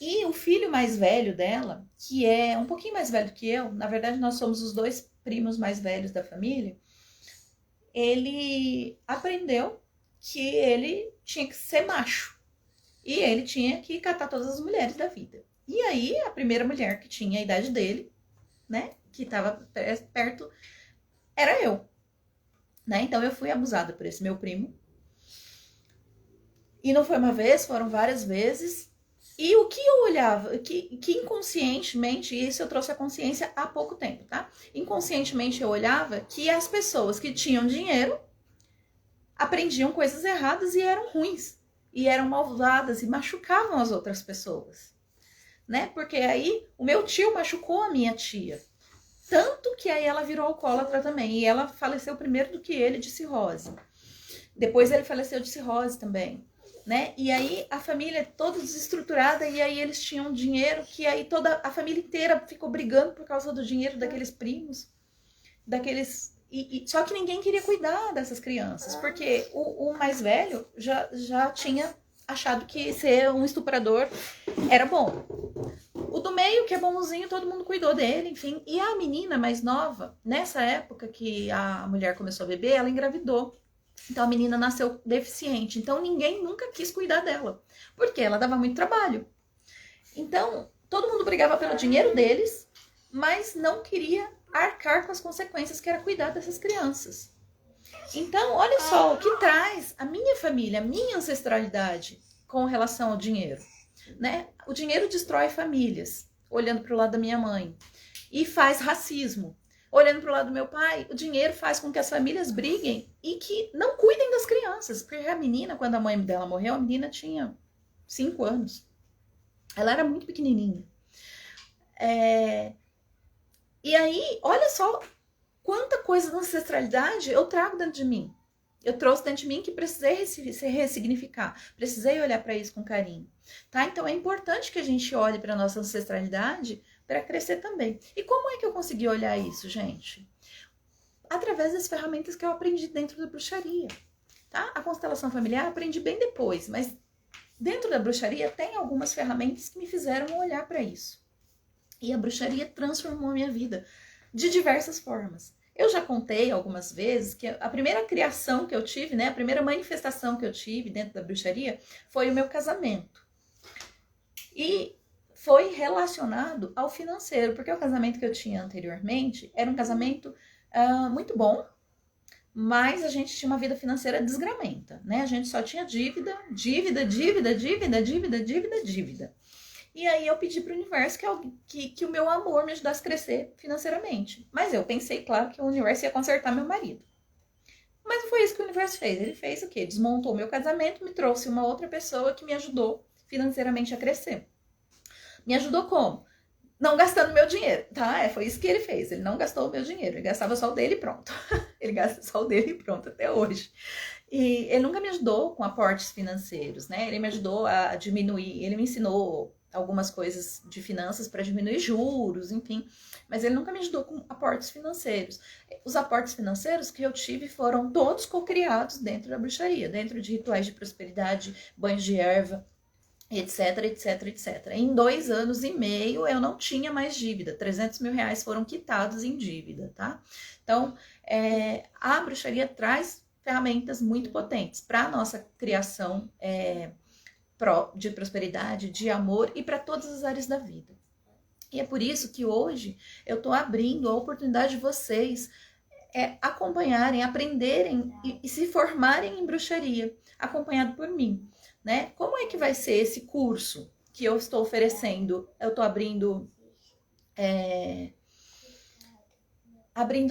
E o filho mais velho dela, que é um pouquinho mais velho que eu, na verdade nós somos os 2 primos mais velhos da família, ele aprendeu que ele tinha que ser macho. E ele tinha que catar todas as mulheres da vida. E aí, a primeira mulher que tinha a idade dele, né, que estava perto, era eu. Né? Então, eu fui abusada por esse meu primo. E não foi uma vez, foram várias vezes. E o que eu olhava, que inconscientemente, isso eu trouxe a consciência há pouco tempo, tá? Inconscientemente eu olhava que as pessoas que tinham dinheiro aprendiam coisas erradas e eram ruins. E eram malvadas e machucavam as outras pessoas, né? Porque aí o meu tio machucou a minha tia. Tanto que aí ela virou alcoólatra também. E ela faleceu primeiro do que ele de cirrose. Depois ele faleceu de cirrose também, né? E aí a família toda desestruturada e aí eles tinham dinheiro que aí toda a família inteira ficou brigando por causa do dinheiro daqueles primos, daqueles... só que ninguém queria cuidar dessas crianças, porque o mais velho já tinha achado que ser um estuprador era bom. O do meio, que é bonzinho, todo mundo cuidou dele, enfim. E a menina mais nova, nessa época que a mulher começou a beber, ela engravidou. Então a menina nasceu deficiente. Então ninguém nunca quis cuidar dela, porque ela dava muito trabalho. Então todo mundo brigava pelo dinheiro deles, mas não queria arcar com as consequências que era cuidar dessas crianças. Então, olha só o que traz a minha família, a minha ancestralidade com relação ao dinheiro, né? O dinheiro destrói famílias, olhando para o lado da minha mãe, e faz racismo. Olhando para o lado do meu pai, o dinheiro faz com que as famílias briguem e que não cuidem das crianças. Porque a menina, quando a mãe dela morreu, a menina tinha 5 anos. Ela era muito pequenininha. E aí, olha só quanta coisa da ancestralidade eu trago dentro de mim. Eu trouxe dentro de mim que precisei se ressignificar. Precisei olhar para isso com carinho. Tá? Então é importante que a gente olhe para a nossa ancestralidade para crescer também. E como é que eu consegui olhar isso, gente? Através das ferramentas que eu aprendi dentro da bruxaria. Tá? A constelação familiar eu aprendi bem depois, mas dentro da bruxaria tem algumas ferramentas que me fizeram olhar para isso. E a bruxaria transformou a minha vida de diversas formas. Eu já contei algumas vezes que a primeira criação que eu tive, né, a primeira manifestação que eu tive dentro da bruxaria foi o meu casamento. E foi relacionado ao financeiro, porque o casamento que eu tinha anteriormente era um casamento muito bom, mas a gente tinha uma vida financeira desgramenta, né? A gente só tinha dívida. E aí eu pedi para o universo que o meu amor me ajudasse a crescer financeiramente. Mas eu pensei, claro, que o universo ia consertar meu marido. Mas não foi isso que o universo fez. Ele fez o quê? Desmontou meu casamento, me trouxe uma outra pessoa que me ajudou financeiramente a crescer. Me ajudou como? Não gastando meu dinheiro, tá? Foi isso que ele fez. Ele não gastou o meu dinheiro. Ele gastava só o dele e pronto. Ele gasta só o dele e pronto até hoje. E ele nunca me ajudou com aportes financeiros, né? Ele me ajudou a diminuir, ele me ensinou algumas coisas de finanças para diminuir juros, enfim. Mas ele nunca me ajudou com aportes financeiros. Os aportes financeiros que eu tive foram todos cocriados dentro da bruxaria, dentro de rituais de prosperidade, banhos de erva, etc, etc, etc. Em 2 anos e meio eu não tinha mais dívida. 300 mil reais foram quitados em dívida, tá? Então, a bruxaria traz ferramentas muito potentes para a nossa criação de prosperidade, de amor e para todas as áreas da vida. E é por isso que hoje eu estou abrindo a oportunidade de vocês acompanharem, aprenderem e se formarem em bruxaria, acompanhado por mim, né? Como é que vai ser esse curso que eu estou oferecendo? Eu estou abrindo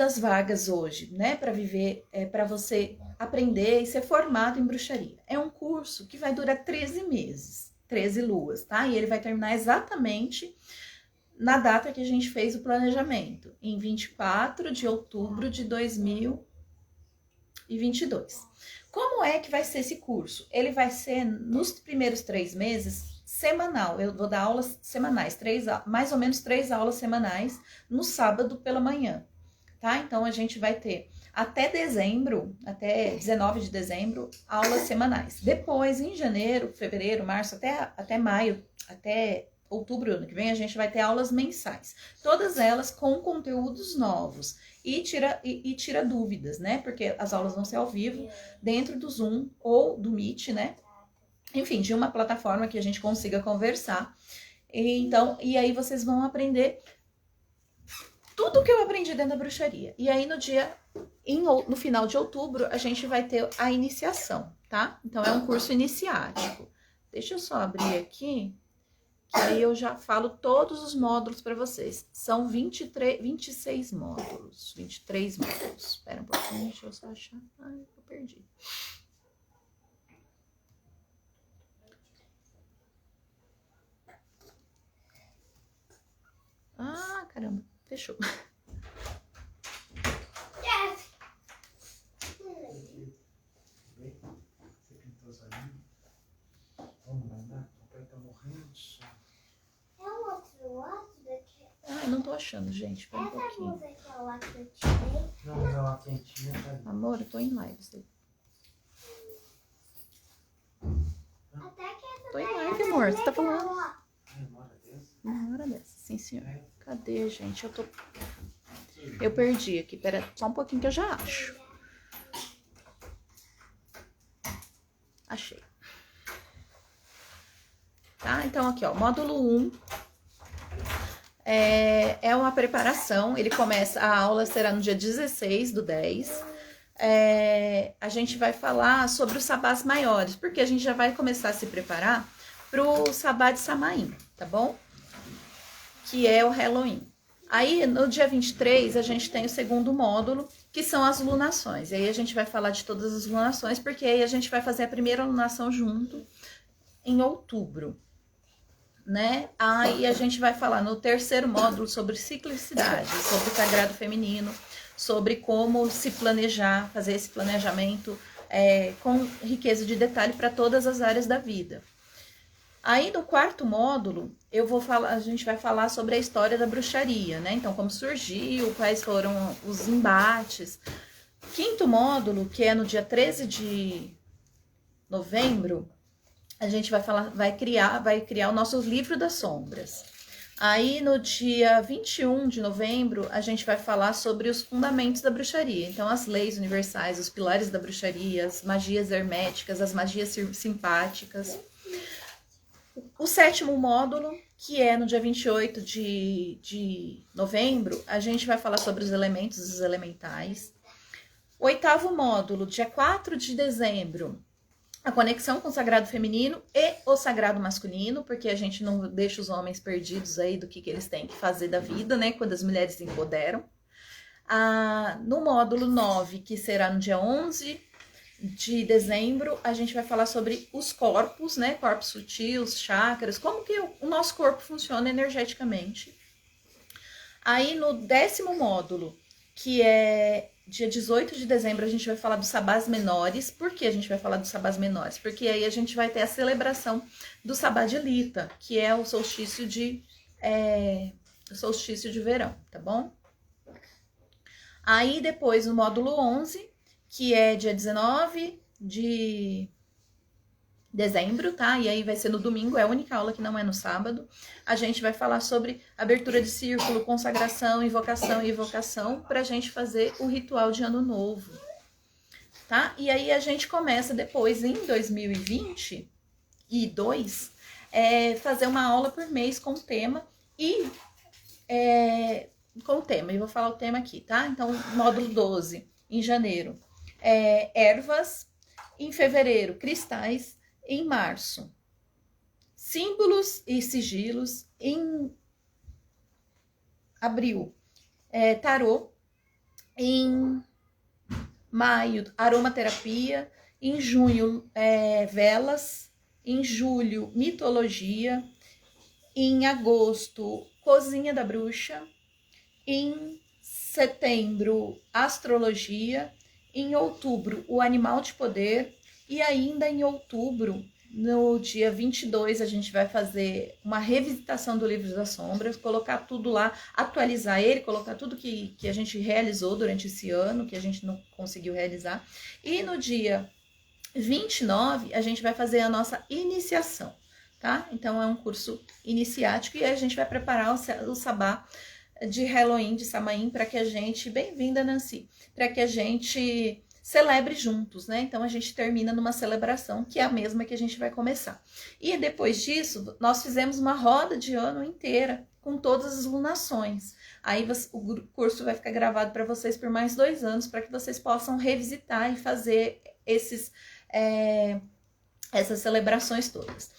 as vagas hoje, né, para viver, para você aprender e ser formado em bruxaria. É um curso que vai durar 13 meses, 13 luas, tá? E ele vai terminar exatamente na data que a gente fez o planejamento, em 24 de outubro de 2022. Como é que vai ser esse curso? Ele vai ser, nos primeiros 3 meses, semanal. Eu vou dar aulas semanais, mais ou menos 3 aulas semanais, no sábado pela manhã. Tá? Então, a gente vai ter até dezembro, até 19 de dezembro, aulas semanais. Depois, em janeiro, fevereiro, março, até maio, até outubro do ano que vem, a gente vai ter aulas mensais. Todas elas com conteúdos novos. E tira dúvidas, né? Porque as aulas vão ser ao vivo, dentro do Zoom ou do Meet, né? Enfim, de uma plataforma que a gente consiga conversar. E aí vocês vão aprender tudo que eu aprendi dentro da bruxaria. E aí no final de outubro, a gente vai ter a iniciação, tá? Então é um curso iniciático. Deixa eu só abrir aqui, que aí eu já falo todos os módulos para vocês. São 26 módulos, 23 módulos. Espera um pouquinho, deixa eu só achar. Ai, eu perdi. Ah, caramba, fechou. Ah, eu não tô achando, gente. Espera um pouquinho. Não, mas ela quentinha tá ali. Amor, eu tô em live. Até que essa Tô em daí live, é amor. Você tá legal, falando? ó. Uma hora dessa, sim, senhor. Cadê, gente? Eu perdi aqui. Pera só um pouquinho que eu já acho. Achei. Tá? Então, aqui, ó. Módulo 1 é uma preparação. Ele começa... A aula será no dia 16/10. A gente vai falar sobre os sabás maiores, porque a gente já vai começar a se preparar pro sabá de Samaim, tá bom? Que é o Halloween. Aí, no dia 23, a gente tem o segundo módulo, que são as lunações. E aí a gente vai falar de todas as lunações, porque aí a gente vai fazer a primeira lunação junto em outubro, né? Aí a gente vai falar no terceiro módulo sobre ciclicidade, sobre o sagrado feminino, sobre como se planejar, fazer esse planejamento com riqueza de detalhe para todas as áreas da vida. Aí no quarto módulo, a gente vai falar sobre a história da bruxaria, né? Então, como surgiu, quais foram os embates. Quinto módulo, que é no dia 13 de novembro, a gente vai criar o nosso livro das sombras. Aí no dia 21 de novembro, a gente vai falar sobre os fundamentos da bruxaria. Então, as leis universais, os pilares da bruxaria, as magias herméticas, as magias simpáticas. O sétimo módulo, que é no dia 28 de novembro, a gente vai falar sobre os elementos e os elementais. O oitavo módulo, dia 4 de dezembro, a conexão com o sagrado feminino e o sagrado masculino, porque a gente não deixa os homens perdidos aí do que eles têm que fazer da vida, né, quando as mulheres se empoderam. No módulo 9, que será no dia 11 de dezembro, a gente vai falar sobre os corpos, né? Corpos sutis, chakras, como que o nosso corpo funciona energeticamente. Aí no 10º módulo, que é dia 18 de dezembro, a gente vai falar dos sabás menores. Por que a gente vai falar dos sabás menores? Porque aí a gente vai ter a celebração do sabá de Lita, que é o solstício de verão, tá bom? Aí depois o módulo 11, que é dia 19 de dezembro, tá? E aí vai ser no domingo, é a única aula que não é no sábado. A gente vai falar sobre abertura de círculo, consagração, invocação e evocação, pra gente fazer o ritual de ano novo, tá? E aí a gente começa depois, em 2022, fazer uma aula por mês com tema e... E vou falar o tema aqui, tá? Então, módulo 12, em janeiro, ervas. Em fevereiro, cristais. Em março, símbolos e sigilos. Em abril, tarô. Em maio, aromaterapia. Em junho, velas. Em julho, mitologia. Em agosto, cozinha da bruxa. Em setembro, astrologia. Em outubro, o animal de poder. E ainda em outubro, no dia 22, a gente vai fazer uma revisitação do Livro das Sombras, colocar tudo lá, atualizar ele, colocar tudo que a gente realizou durante esse ano, que a gente não conseguiu realizar. E no dia 29, a gente vai fazer a nossa iniciação, tá? Então, é um curso iniciático e a gente vai preparar o sabá de Halloween, de Samaim, para que a gente... Bem-vinda, Nancy! Para que a gente celebre juntos, né? Então, a gente termina numa celebração, que é a mesma que a gente vai começar. E depois disso, nós fizemos uma roda de ano inteira, com todas as lunações. Aí, o curso vai ficar gravado para vocês por mais 2 anos, para que vocês possam revisitar e fazer essas celebrações todas.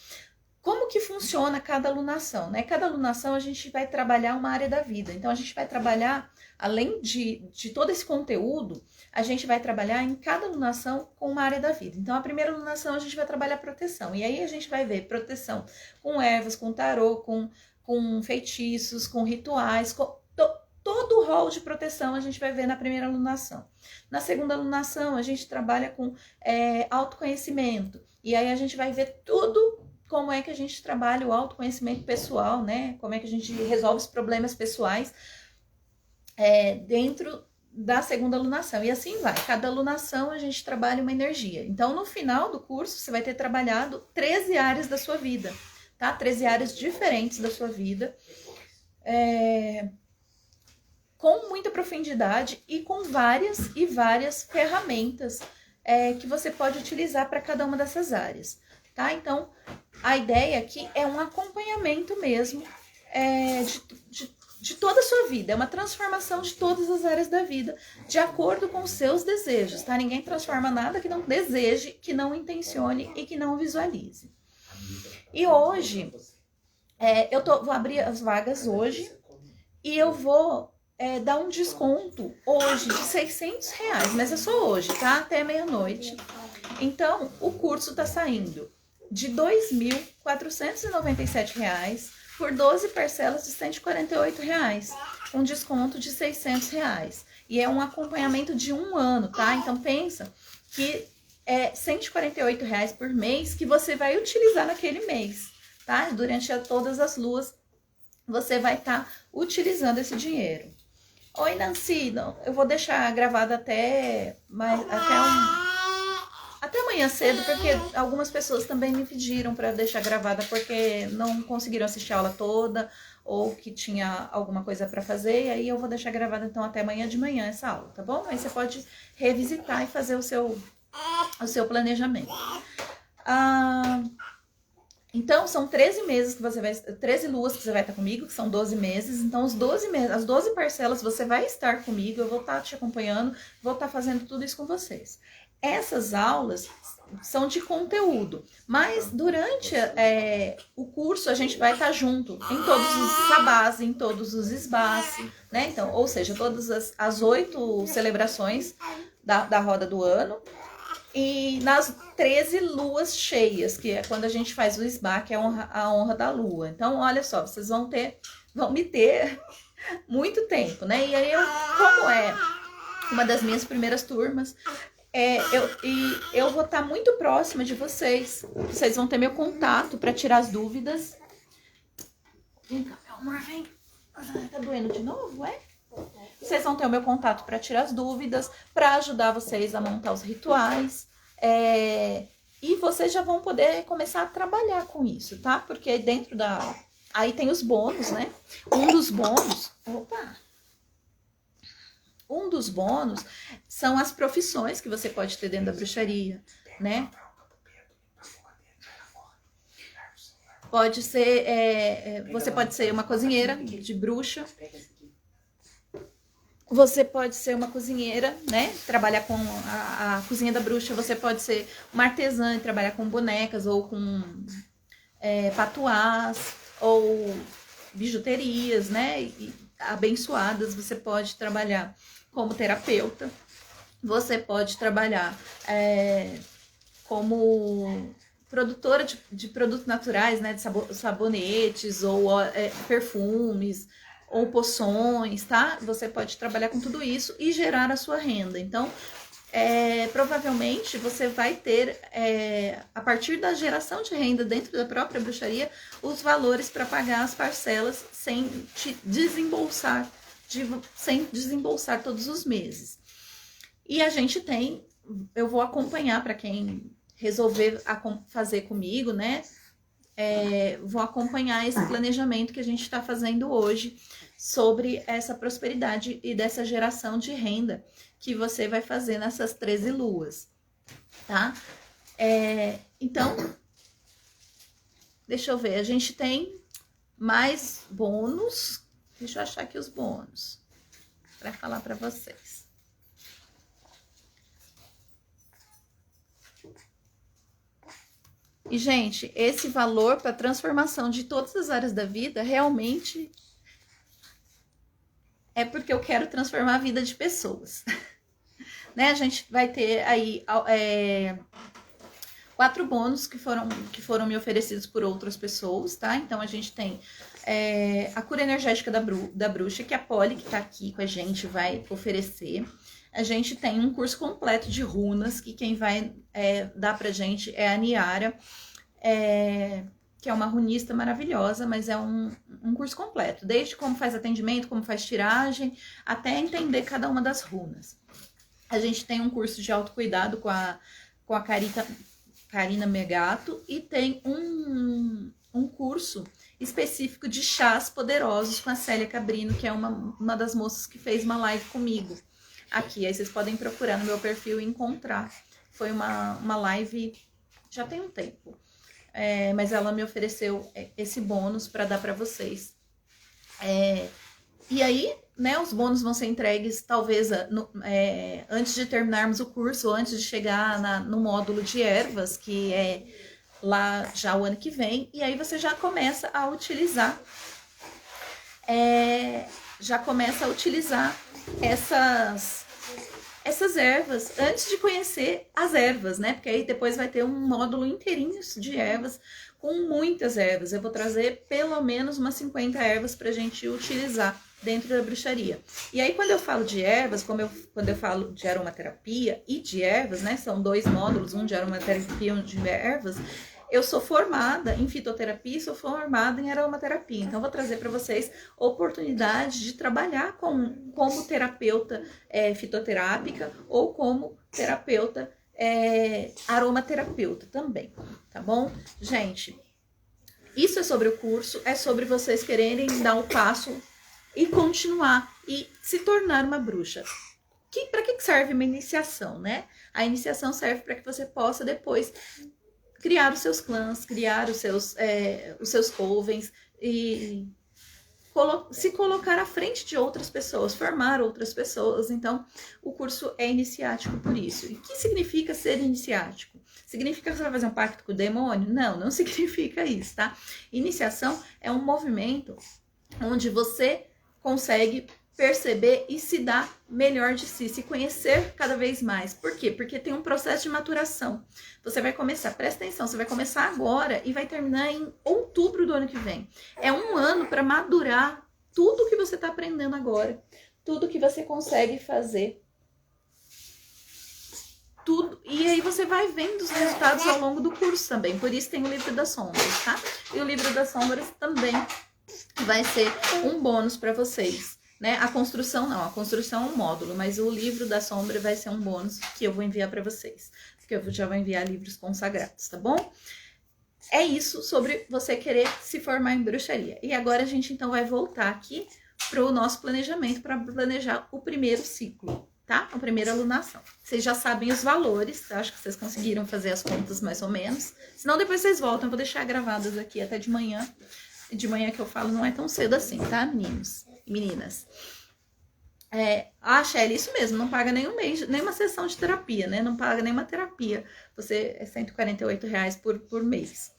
Como que funciona cada alunação, né? Cada alunação a gente vai trabalhar uma área da vida. Então, a gente vai trabalhar, além de todo esse conteúdo, a gente vai trabalhar em cada alunação com uma área da vida. Então, a primeira alunação a gente vai trabalhar proteção. E aí a gente vai ver proteção com ervas, com tarô, com feitiços, com rituais, todo o rol de proteção a gente vai ver na primeira alunação. Na segunda alunação, a gente trabalha com autoconhecimento. E aí a gente vai ver tudo, como é que a gente trabalha o autoconhecimento pessoal, né? Como é que a gente resolve os problemas pessoais dentro da segunda alunação. E assim vai. Cada alunação a gente trabalha uma energia. Então, no final do curso, você vai ter trabalhado 13 áreas da sua vida, tá? 13 áreas diferentes da sua vida. Com muita profundidade e com várias ferramentas que você pode utilizar para cada uma dessas áreas, tá? Então, a ideia aqui é um acompanhamento mesmo de toda a sua vida, é uma transformação de todas as áreas da vida, de acordo com os seus desejos, tá? Ninguém transforma nada que não deseje, que não intencione e que não visualize. E hoje, vou abrir as vagas hoje e eu vou dar um desconto hoje de R$600, mas é só hoje, tá? Até meia-noite. Então, o curso tá saindo de R$2.497 por 12 parcelas de R$148, com desconto de R$600. E é um acompanhamento de 1 ano, tá? Então, pensa que é R$148 por mês que você vai utilizar naquele mês, tá? Durante todas as luas, você vai estar utilizando esse dinheiro. Oi, Nancy, não, eu vou deixar gravado até amanhã cedo, porque algumas pessoas também me pediram para deixar gravada porque não conseguiram assistir a aula toda ou que tinha alguma coisa para fazer, e aí eu vou deixar gravada então até amanhã de manhã essa aula, tá bom? Aí você pode revisitar e fazer o seu planejamento. Então, são 13 meses que você vai... 13 luas que você vai estar comigo, que são 12 meses. Então, as 12 parcelas você vai estar comigo, eu vou estar te acompanhando, vou estar fazendo tudo isso com vocês. Essas aulas são de conteúdo, mas durante o curso a gente vai estar junto em todos os sabás, em todos os esbás, né? Então, ou seja, todas as 8 celebrações da roda do ano. E nas 13 luas cheias, que é quando a gente faz o SBA, que é a honra da lua. Então, olha só, vocês vão me ter muito tempo, né? E aí, como é uma das minhas primeiras turmas, eu vou estar muito próxima de vocês. Vocês vão ter meu contato para tirar as dúvidas. Vem cá, meu amor, vem. Tá doendo de novo, é? Vocês vão ter o meu contato para tirar as dúvidas, para ajudar vocês a montar os rituais. E vocês já vão poder começar a trabalhar com isso, tá? Porque dentro aí tem os bônus, né? Um dos bônus são as profissões que você pode ter dentro da bruxaria, né? Pode ser, você pode ser uma cozinheira de bruxa. Você pode ser uma cozinheira, né? Trabalhar com a cozinha da bruxa. Você pode ser uma artesã e trabalhar com bonecas ou com patuás ou bijuterias, né? E abençoadas. Você pode trabalhar como terapeuta. Você pode trabalhar como produtora de produtos naturais, né? De sabonetes ou perfumes ou poções, tá? Você pode trabalhar com tudo isso e gerar a sua renda. Então, provavelmente você vai ter, a partir da geração de renda dentro da própria bruxaria, os valores para pagar as parcelas sem desembolsar todos os meses. E a gente eu vou acompanhar para quem resolver fazer comigo, né? Vou acompanhar esse planejamento que a gente está fazendo hoje sobre essa prosperidade e dessa geração de renda que você vai fazer nessas 13 luas, tá? Então, deixa eu ver, a gente tem mais bônus, deixa eu achar aqui os bônus para falar para vocês. E, gente, esse valor para transformação de todas as áreas da vida realmente é porque eu quero transformar a vida de pessoas. Né? A gente vai ter aí 4 bônus que foram me oferecidos por outras pessoas, tá? Então, a gente tem a cura energética da bruxa, que a Polly, que tá aqui com a gente, vai oferecer. A gente tem um curso completo de runas, que quem vai dar pra gente é a Niara, que é uma runista maravilhosa, mas é um curso completo, desde como faz atendimento, como faz tiragem, até entender cada uma das runas. A gente tem um curso de autocuidado com a Karina Megato e tem um curso específico de chás poderosos com a Célia Cabrino, que é uma das moças que fez uma live comigo aqui. Aí vocês podem procurar no meu perfil e encontrar. Foi uma live já tem um tempo, mas ela me ofereceu esse bônus para dar para vocês. E aí, né, os bônus vão ser entregues talvez antes de terminarmos o curso, ou antes de chegar no módulo de ervas, que é lá já o ano que vem, e aí você já começa a utilizar essas ervas antes de conhecer as ervas, né? Porque aí depois vai ter um módulo inteirinho de ervas, com muitas ervas. Eu vou trazer pelo menos umas 50 ervas pra gente utilizar dentro da bruxaria. E aí, quando eu falo de ervas, quando eu falo de aromaterapia e de ervas, né? São 2 módulos, um de aromaterapia e um de ervas. Eu sou formada em fitoterapia e sou formada em aromaterapia. Então, eu vou trazer para vocês oportunidade de trabalhar como terapeuta fitoterápica ou como terapeuta aromaterapeuta também, tá bom? Gente, isso é sobre o curso, é sobre vocês quererem dar o passo e continuar e se tornar uma bruxa. Para que serve uma iniciação, né? A iniciação serve para que você possa depois criar os seus clãs, criar os seus covens e se colocar à frente de outras pessoas, formar outras pessoas. Então, o curso é iniciático por isso. E o que significa ser iniciático? Significa que você vai fazer um pacto com o demônio? Não, não significa isso, tá? Iniciação é um movimento onde você consegue perceber e se dar melhor de si, se conhecer cada vez mais. Por quê? Porque tem um processo de maturação. Você vai começar, presta atenção, você vai começar agora e vai terminar em outubro do ano que vem. É um ano para madurar tudo que você está aprendendo agora, tudo que você consegue fazer. Tudo. E aí você vai vendo os resultados ao longo do curso também. Por isso tem o livro das sombras, tá? E o livro das sombras também vai ser um bônus para vocês. Né? A construção não, a construção é um módulo, mas o livro da sombra vai ser um bônus que eu vou enviar para vocês, porque eu já vou enviar livros consagrados, tá bom? É isso sobre você querer se formar em bruxaria. E agora a gente então vai voltar aqui para o nosso planejamento, para planejar o primeiro ciclo, tá? A primeira alunação. Vocês já sabem os valores, acho que vocês conseguiram fazer as contas mais ou menos, senão depois vocês voltam, eu vou deixar gravadas aqui até de manhã. De manhã que eu falo não é tão cedo assim, tá, meninos? Meninas. Shelly, isso mesmo, não paga nenhum mês, nenhuma sessão de terapia, né? Não paga nenhuma terapia. Você é R$148 por mês.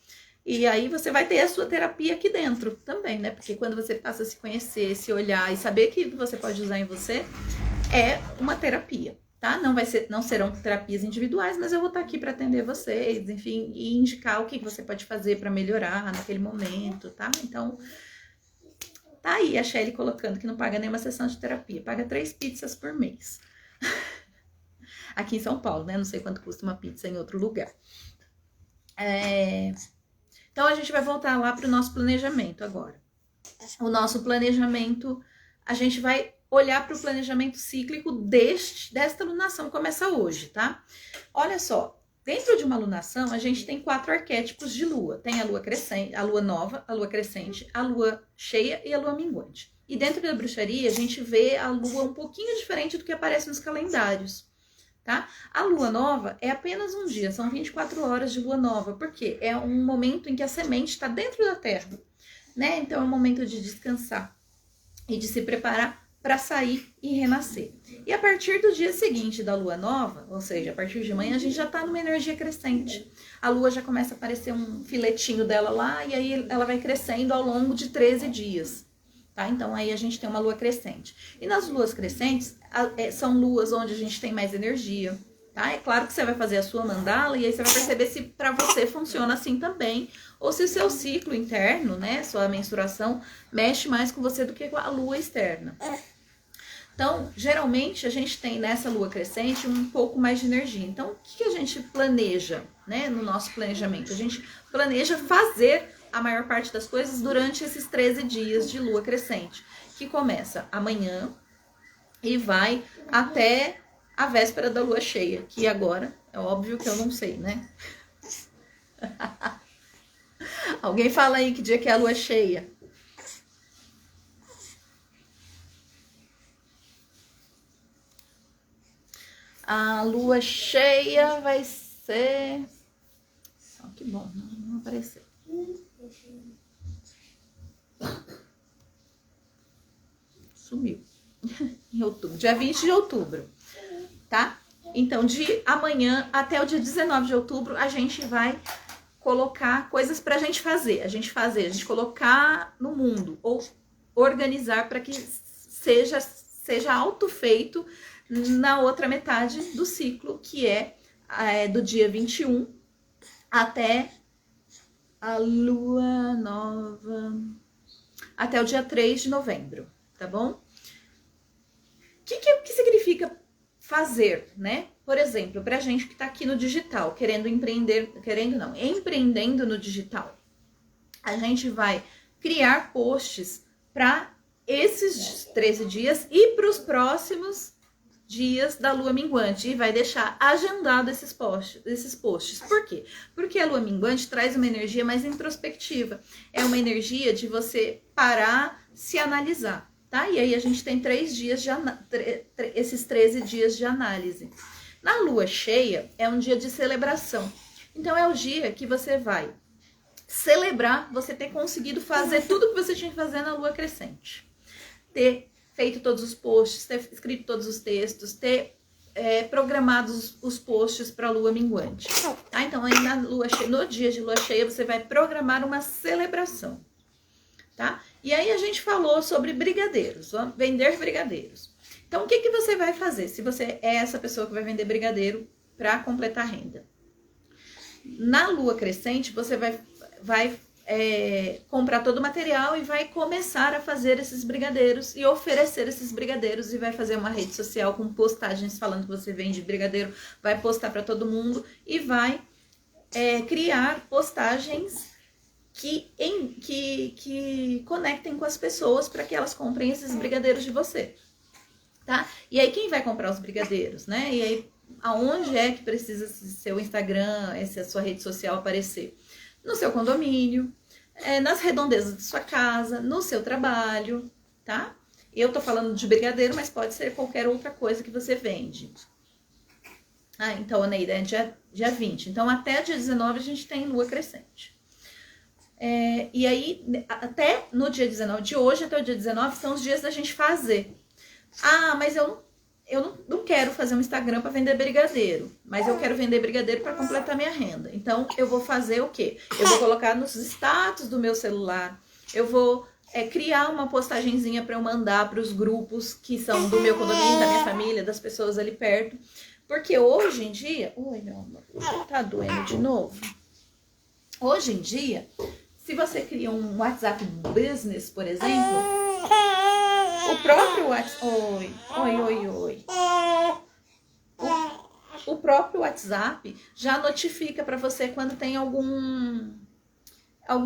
E aí você vai ter a sua terapia aqui dentro também, né? Porque quando você passa a se conhecer, se olhar e saber que você pode usar em você, é uma terapia, tá? Não serão terapias individuais, mas eu vou estar aqui para atender vocês, enfim, e indicar o que você pode fazer para melhorar naquele momento, tá? Então, tá aí a Shelly colocando que não paga nenhuma sessão de terapia, paga 3 pizzas por mês. Aqui em São Paulo, né? Não sei quanto custa uma pizza em outro lugar. Então, a gente vai voltar lá para o nosso planejamento agora. O nosso planejamento, a gente vai olhar para o planejamento cíclico desta alunação, começa hoje, tá? Olha só, dentro de uma alunação, a gente tem 4 arquétipos de lua. Tem a lua crescente, a lua nova, a lua crescente, a lua cheia e a lua minguante. E dentro da bruxaria, a gente vê a lua um pouquinho diferente do que aparece nos calendários, tá? A lua nova é apenas um dia, são 24 horas de lua nova, porque é um momento em que a semente está dentro da terra, né? Então, é um momento de descansar e de se preparar para sair e renascer. E a partir do dia seguinte da lua nova, ou seja, a partir de manhã, a gente já está numa energia crescente. A lua já começa a aparecer um filetinho dela lá, e aí ela vai crescendo ao longo de 13 dias. Tá? Então, aí a gente tem uma lua crescente. E nas luas crescentes, são luas onde a gente tem mais energia. Tá? É claro que você vai fazer a sua mandala, e aí você vai perceber se para você funciona assim também, ou se o seu ciclo interno, né, sua menstruação, mexe mais com você do que com a lua externa. Então, geralmente, a gente tem nessa lua crescente um pouco mais de energia. Então, o que a gente planeja, né, no nosso planejamento? A gente planeja fazer a maior parte das coisas durante esses 13 dias de lua crescente, que começa amanhã e vai até a véspera da lua cheia, que agora é óbvio que eu não sei, né? Alguém fala aí que dia que é a lua cheia? A lua cheia vai ser... Oh, que bom, não apareceu. Sumiu. Em outubro, dia 20 de outubro, tá? Então, de amanhã até o dia 19 de outubro, a gente vai colocar coisas pra gente fazer. A gente colocar no mundo, ou organizar para que seja autofeito na outra metade do ciclo, que é do dia 21 até a lua nova, até o dia 3 de novembro, tá bom? O que significa fazer, né? Por exemplo, pra gente que tá aqui no digital, empreendendo no digital, a gente vai criar posts para esses 13 dias e para os próximos dias da lua minguante, e vai deixar agendado esses posts. Por quê? Porque a lua minguante traz uma energia mais introspectiva. É uma energia de você parar, se analisar, tá? E aí a gente tem esses 13 dias de análise. Na lua cheia é um dia de celebração. Então é o dia que você vai celebrar você ter conseguido fazer tudo que você tinha que fazer na lua crescente. Ter feito todos os posts, ter escrito todos os textos, ter programado os posts para a lua minguante. Tá? Então, aí no dia de lua cheia, você vai programar uma celebração. Tá? E aí a gente falou sobre brigadeiros, vender brigadeiros. Então, o que você vai fazer se você é essa pessoa que vai vender brigadeiro para completar a renda? Na lua crescente, você vai comprar todo o material e vai começar a fazer esses brigadeiros e oferecer esses brigadeiros, e vai fazer uma rede social com postagens falando que você vende brigadeiro, vai postar para todo mundo e vai criar postagens que conectem com as pessoas para que elas comprem esses brigadeiros de você, tá? E aí quem vai comprar os brigadeiros, né? E aí aonde é que precisa seu Instagram, a sua rede social aparecer? No seu condomínio, nas redondezas de sua casa, no seu trabalho, tá? Eu tô falando de brigadeiro, mas pode ser qualquer outra coisa que você vende. Então, Aneida, é dia 20. Então, até dia 19 a gente tem lua crescente. E aí, até no dia 19 de hoje, até o dia 19, são os dias da gente fazer. Mas eu não quero fazer um Instagram para vender brigadeiro, mas eu quero vender brigadeiro para completar minha renda. Então, eu vou fazer o quê? Eu vou colocar nos status do meu celular, eu vou criar uma postagenzinha para eu mandar para os grupos que são do meu condomínio, da minha família, das pessoas ali perto. Porque hoje em dia... Oi, meu amor, tá doendo de novo? Hoje em dia, se você cria um WhatsApp Business, por exemplo... O próprio WhatsApp... Oi. O próprio WhatsApp já notifica para você quando tem algum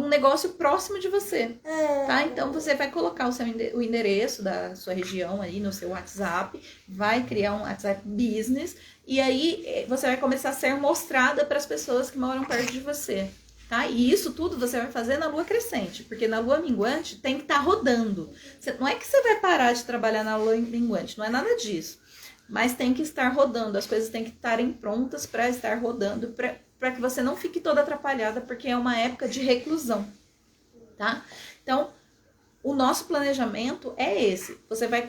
negócio próximo de você, tá? Então, você vai colocar o endereço da sua região aí no seu WhatsApp, vai criar um WhatsApp Business, e aí você vai começar a ser mostrada para as pessoas que moram perto de você. Tá? E isso tudo você vai fazer na lua crescente, porque na lua minguante tem que estar rodando. Não é que você vai parar de trabalhar na lua minguante, não é nada disso. Mas tem que estar rodando, as coisas têm que estarem prontas para estar rodando, para que você não fique toda atrapalhada, porque é uma época de reclusão. Tá? Então, o nosso planejamento é esse. Você vai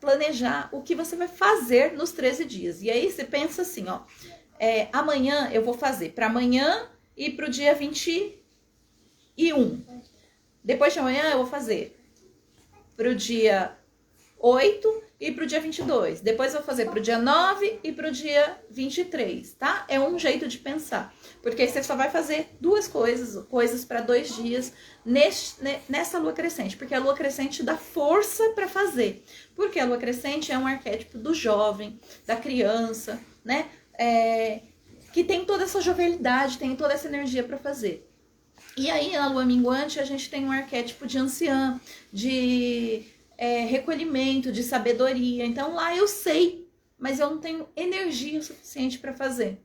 planejar o que você vai fazer nos 13 dias. E aí você pensa assim, amanhã eu vou fazer para amanhã e para o dia 21. Depois de amanhã eu vou fazer para o dia 8 e para o dia 22. Depois eu vou fazer para o dia 9 e para o dia 23, tá? É um jeito de pensar. Porque você só vai fazer duas coisas para 2 dias nessa lua crescente. Porque a lua crescente dá força para fazer. Porque a lua crescente é um arquétipo do jovem, da criança, né? Que tem toda essa jovialidade, tem toda essa energia para fazer. E aí, na lua minguante, a gente tem um arquétipo de anciã, de recolhimento, de sabedoria. Então lá eu sei, mas eu não tenho energia suficiente para fazer.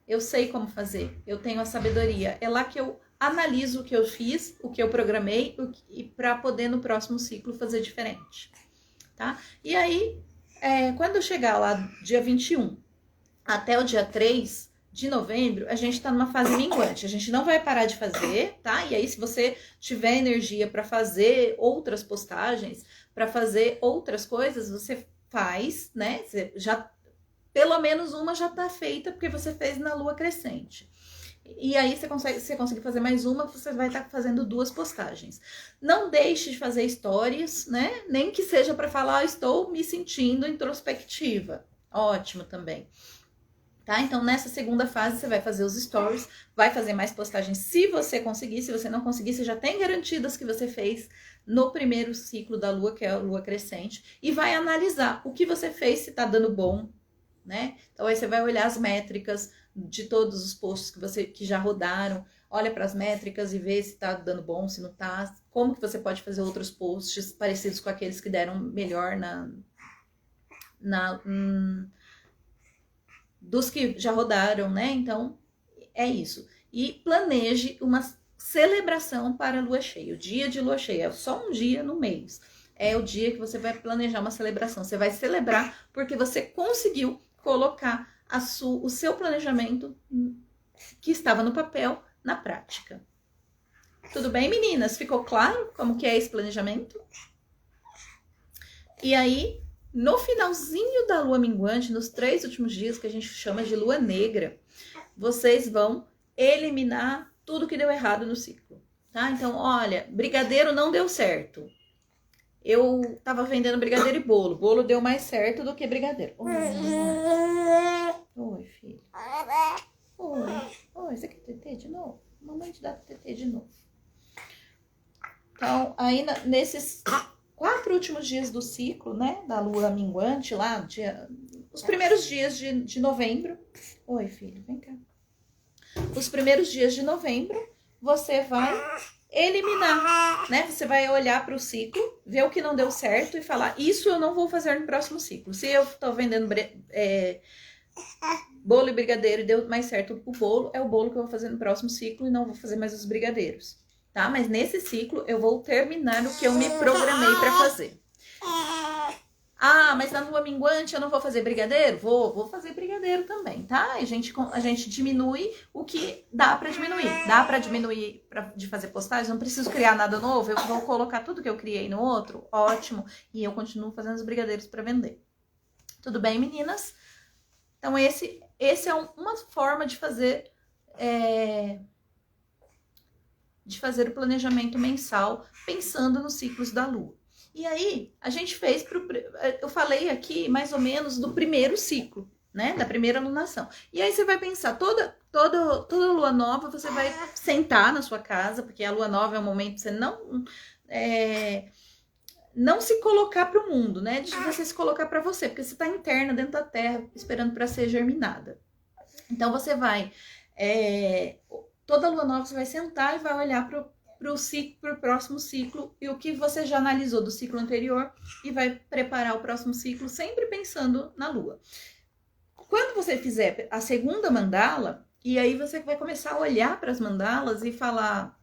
Eu sei como fazer, eu tenho a sabedoria. É lá que eu analiso o que eu fiz, o que eu programei, e para poder no próximo ciclo fazer diferente. Tá? E aí, quando eu chegar lá dia 21 até o dia 3 de novembro, a gente tá numa fase minguante. A gente não vai parar de fazer, tá? E aí, se você tiver energia para fazer outras postagens, para fazer outras coisas, você faz, né? Você já, pelo menos uma já tá feita, porque você fez na lua crescente. E aí, você consegue fazer mais uma, você vai estar fazendo 2 postagens. Não deixe de fazer stories, né? Nem que seja para falar, estou me sentindo introspectiva. Ótimo também. Tá? Então, nessa segunda fase, você vai fazer os stories, vai fazer mais postagens se você conseguir. Se você não conseguir, você já tem garantidas que você fez no primeiro ciclo da lua, que é a lua crescente, e vai analisar o que você fez, se tá dando bom, né? Então, aí você vai olhar as métricas de todos os posts que já rodaram, olha para as métricas e vê se tá dando bom, se não tá, como que você pode fazer outros posts parecidos com aqueles que deram melhor dos que já rodaram, né? Então, é isso. E planeje uma celebração para a lua cheia. O dia de lua cheia é só um dia no mês. É o dia que você vai planejar uma celebração. Você vai celebrar porque você conseguiu colocar o seu planejamento que estava no papel na prática. Tudo bem, meninas? Ficou claro como que é esse planejamento? E aí, no finalzinho da lua minguante, nos 3 últimos dias, que a gente chama de lua negra, vocês vão eliminar tudo que deu errado no ciclo, tá? Então, olha, brigadeiro não deu certo. Eu tava vendendo brigadeiro e bolo. Bolo deu mais certo do que brigadeiro. Oi, filho. Oi, você quer TT de novo? Mamãe te dá TT de novo. Então, aí nesses 4 últimos dias do ciclo, né, da lua minguante, lá, os primeiros dias de novembro. Oi, filho, vem cá. Os primeiros dias de novembro, você vai eliminar, né? Você vai olhar para o ciclo, ver o que não deu certo e falar, isso eu não vou fazer no próximo ciclo. Se eu tô vendendo bolo e brigadeiro e deu mais certo o bolo, é o bolo que eu vou fazer no próximo ciclo e não vou fazer mais os brigadeiros. Tá? Mas nesse ciclo eu vou terminar o que eu me programei para fazer. Ah, mas na lua minguante eu não vou fazer brigadeiro? Vou fazer brigadeiro também, tá? A gente diminui o que dá para diminuir. Dá para diminuir de fazer postagem? Não preciso criar nada novo? Eu vou colocar tudo que eu criei no outro? Ótimo. E eu continuo fazendo os brigadeiros para vender. Tudo bem, meninas? Então, esse é uma forma de fazer o planejamento mensal pensando nos ciclos da lua. E aí, a gente fez, eu falei aqui mais ou menos do primeiro ciclo, né? Da primeira lunação. E aí você vai pensar, toda lua nova, você vai sentar na sua casa, porque a lua nova é um momento de você não se colocar para o mundo, né? De você se colocar para você, porque você está interna dentro da terra, esperando para ser germinada. Então, você vai... toda lua nova você vai sentar e vai olhar para o próximo ciclo e o que você já analisou do ciclo anterior e vai preparar o próximo ciclo sempre pensando na lua. Quando você fizer a segunda mandala, e aí você vai começar a olhar para as mandalas e falar,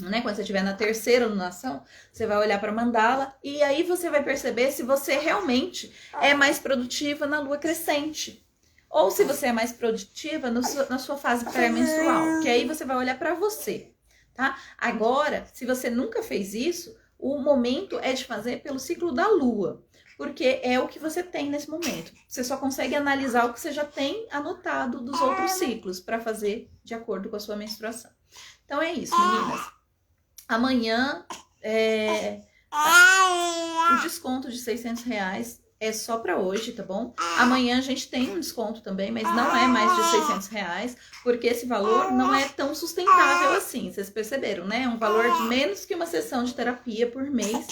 né? Quando você estiver na terceira lunação, você vai olhar para a mandala e aí você vai perceber se você realmente é mais produtiva na lua crescente. Ou se você é mais produtiva na sua fase pré-menstrual, que aí você vai olhar para você, tá? Agora, se você nunca fez isso, o momento é de fazer pelo ciclo da lua, porque é o que você tem nesse momento. Você só consegue analisar o que você já tem anotado dos outros ciclos para fazer de acordo com a sua menstruação. Então é isso, meninas. Amanhã, o desconto de R$600 é só para hoje, tá bom? Amanhã a gente tem um desconto também, mas não é mais de R$600, porque esse valor não é tão sustentável assim, vocês perceberam, né? É um valor de menos que uma sessão de terapia por mês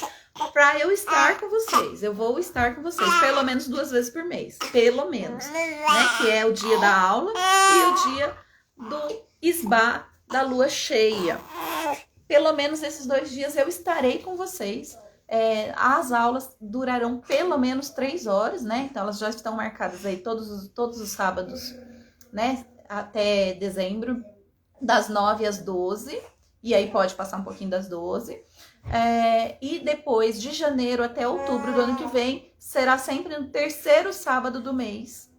para eu estar com vocês. Eu vou estar com vocês pelo menos 2 vezes por mês, pelo menos, né? Que é o dia da aula e o dia do SBA da lua cheia. Pelo menos esses 2 dias eu estarei com vocês. As aulas durarão pelo menos 3 horas, né? Então elas já estão marcadas aí todos os sábados, né? Até dezembro, das 9 às 12. E aí pode passar um pouquinho das 12. E depois de janeiro até outubro do ano que vem, será sempre no terceiro sábado do mês,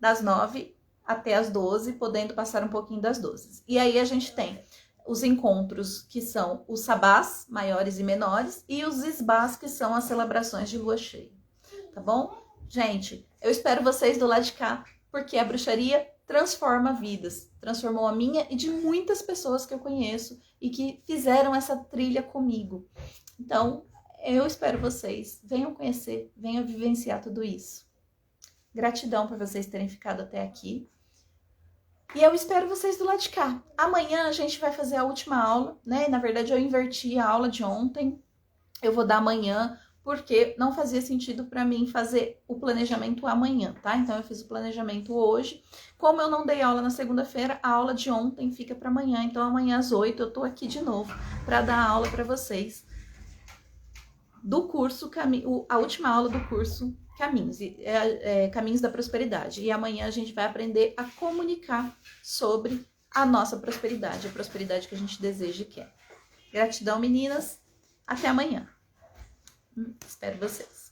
das 9 até as 12, podendo passar um pouquinho das 12. E aí a gente tem os encontros, que são os sabás, maiores e menores, e os isbás, que são as celebrações de lua cheia. Tá bom? Gente, eu espero vocês do lado de cá, porque a bruxaria transforma vidas. Transformou a minha e de muitas pessoas que eu conheço e que fizeram essa trilha comigo. Então, eu espero vocês. Venham conhecer, venham vivenciar tudo isso. Gratidão por vocês terem ficado até aqui. E eu espero vocês do lado de cá. Amanhã a gente vai fazer a última aula, né? Na verdade, eu inverti a aula de ontem. Eu vou dar amanhã, porque não fazia sentido para mim fazer o planejamento amanhã, tá? Então, eu fiz o planejamento hoje. Como eu não dei aula na segunda-feira, a aula de ontem fica para amanhã. Então, amanhã às 8 eu tô aqui de novo para dar aula para vocês do curso, a última aula do curso Caminhos, Caminhos da Prosperidade. E amanhã a gente vai aprender a comunicar sobre a nossa prosperidade, a prosperidade que a gente deseja e quer. Gratidão, meninas. Até amanhã. Espero vocês.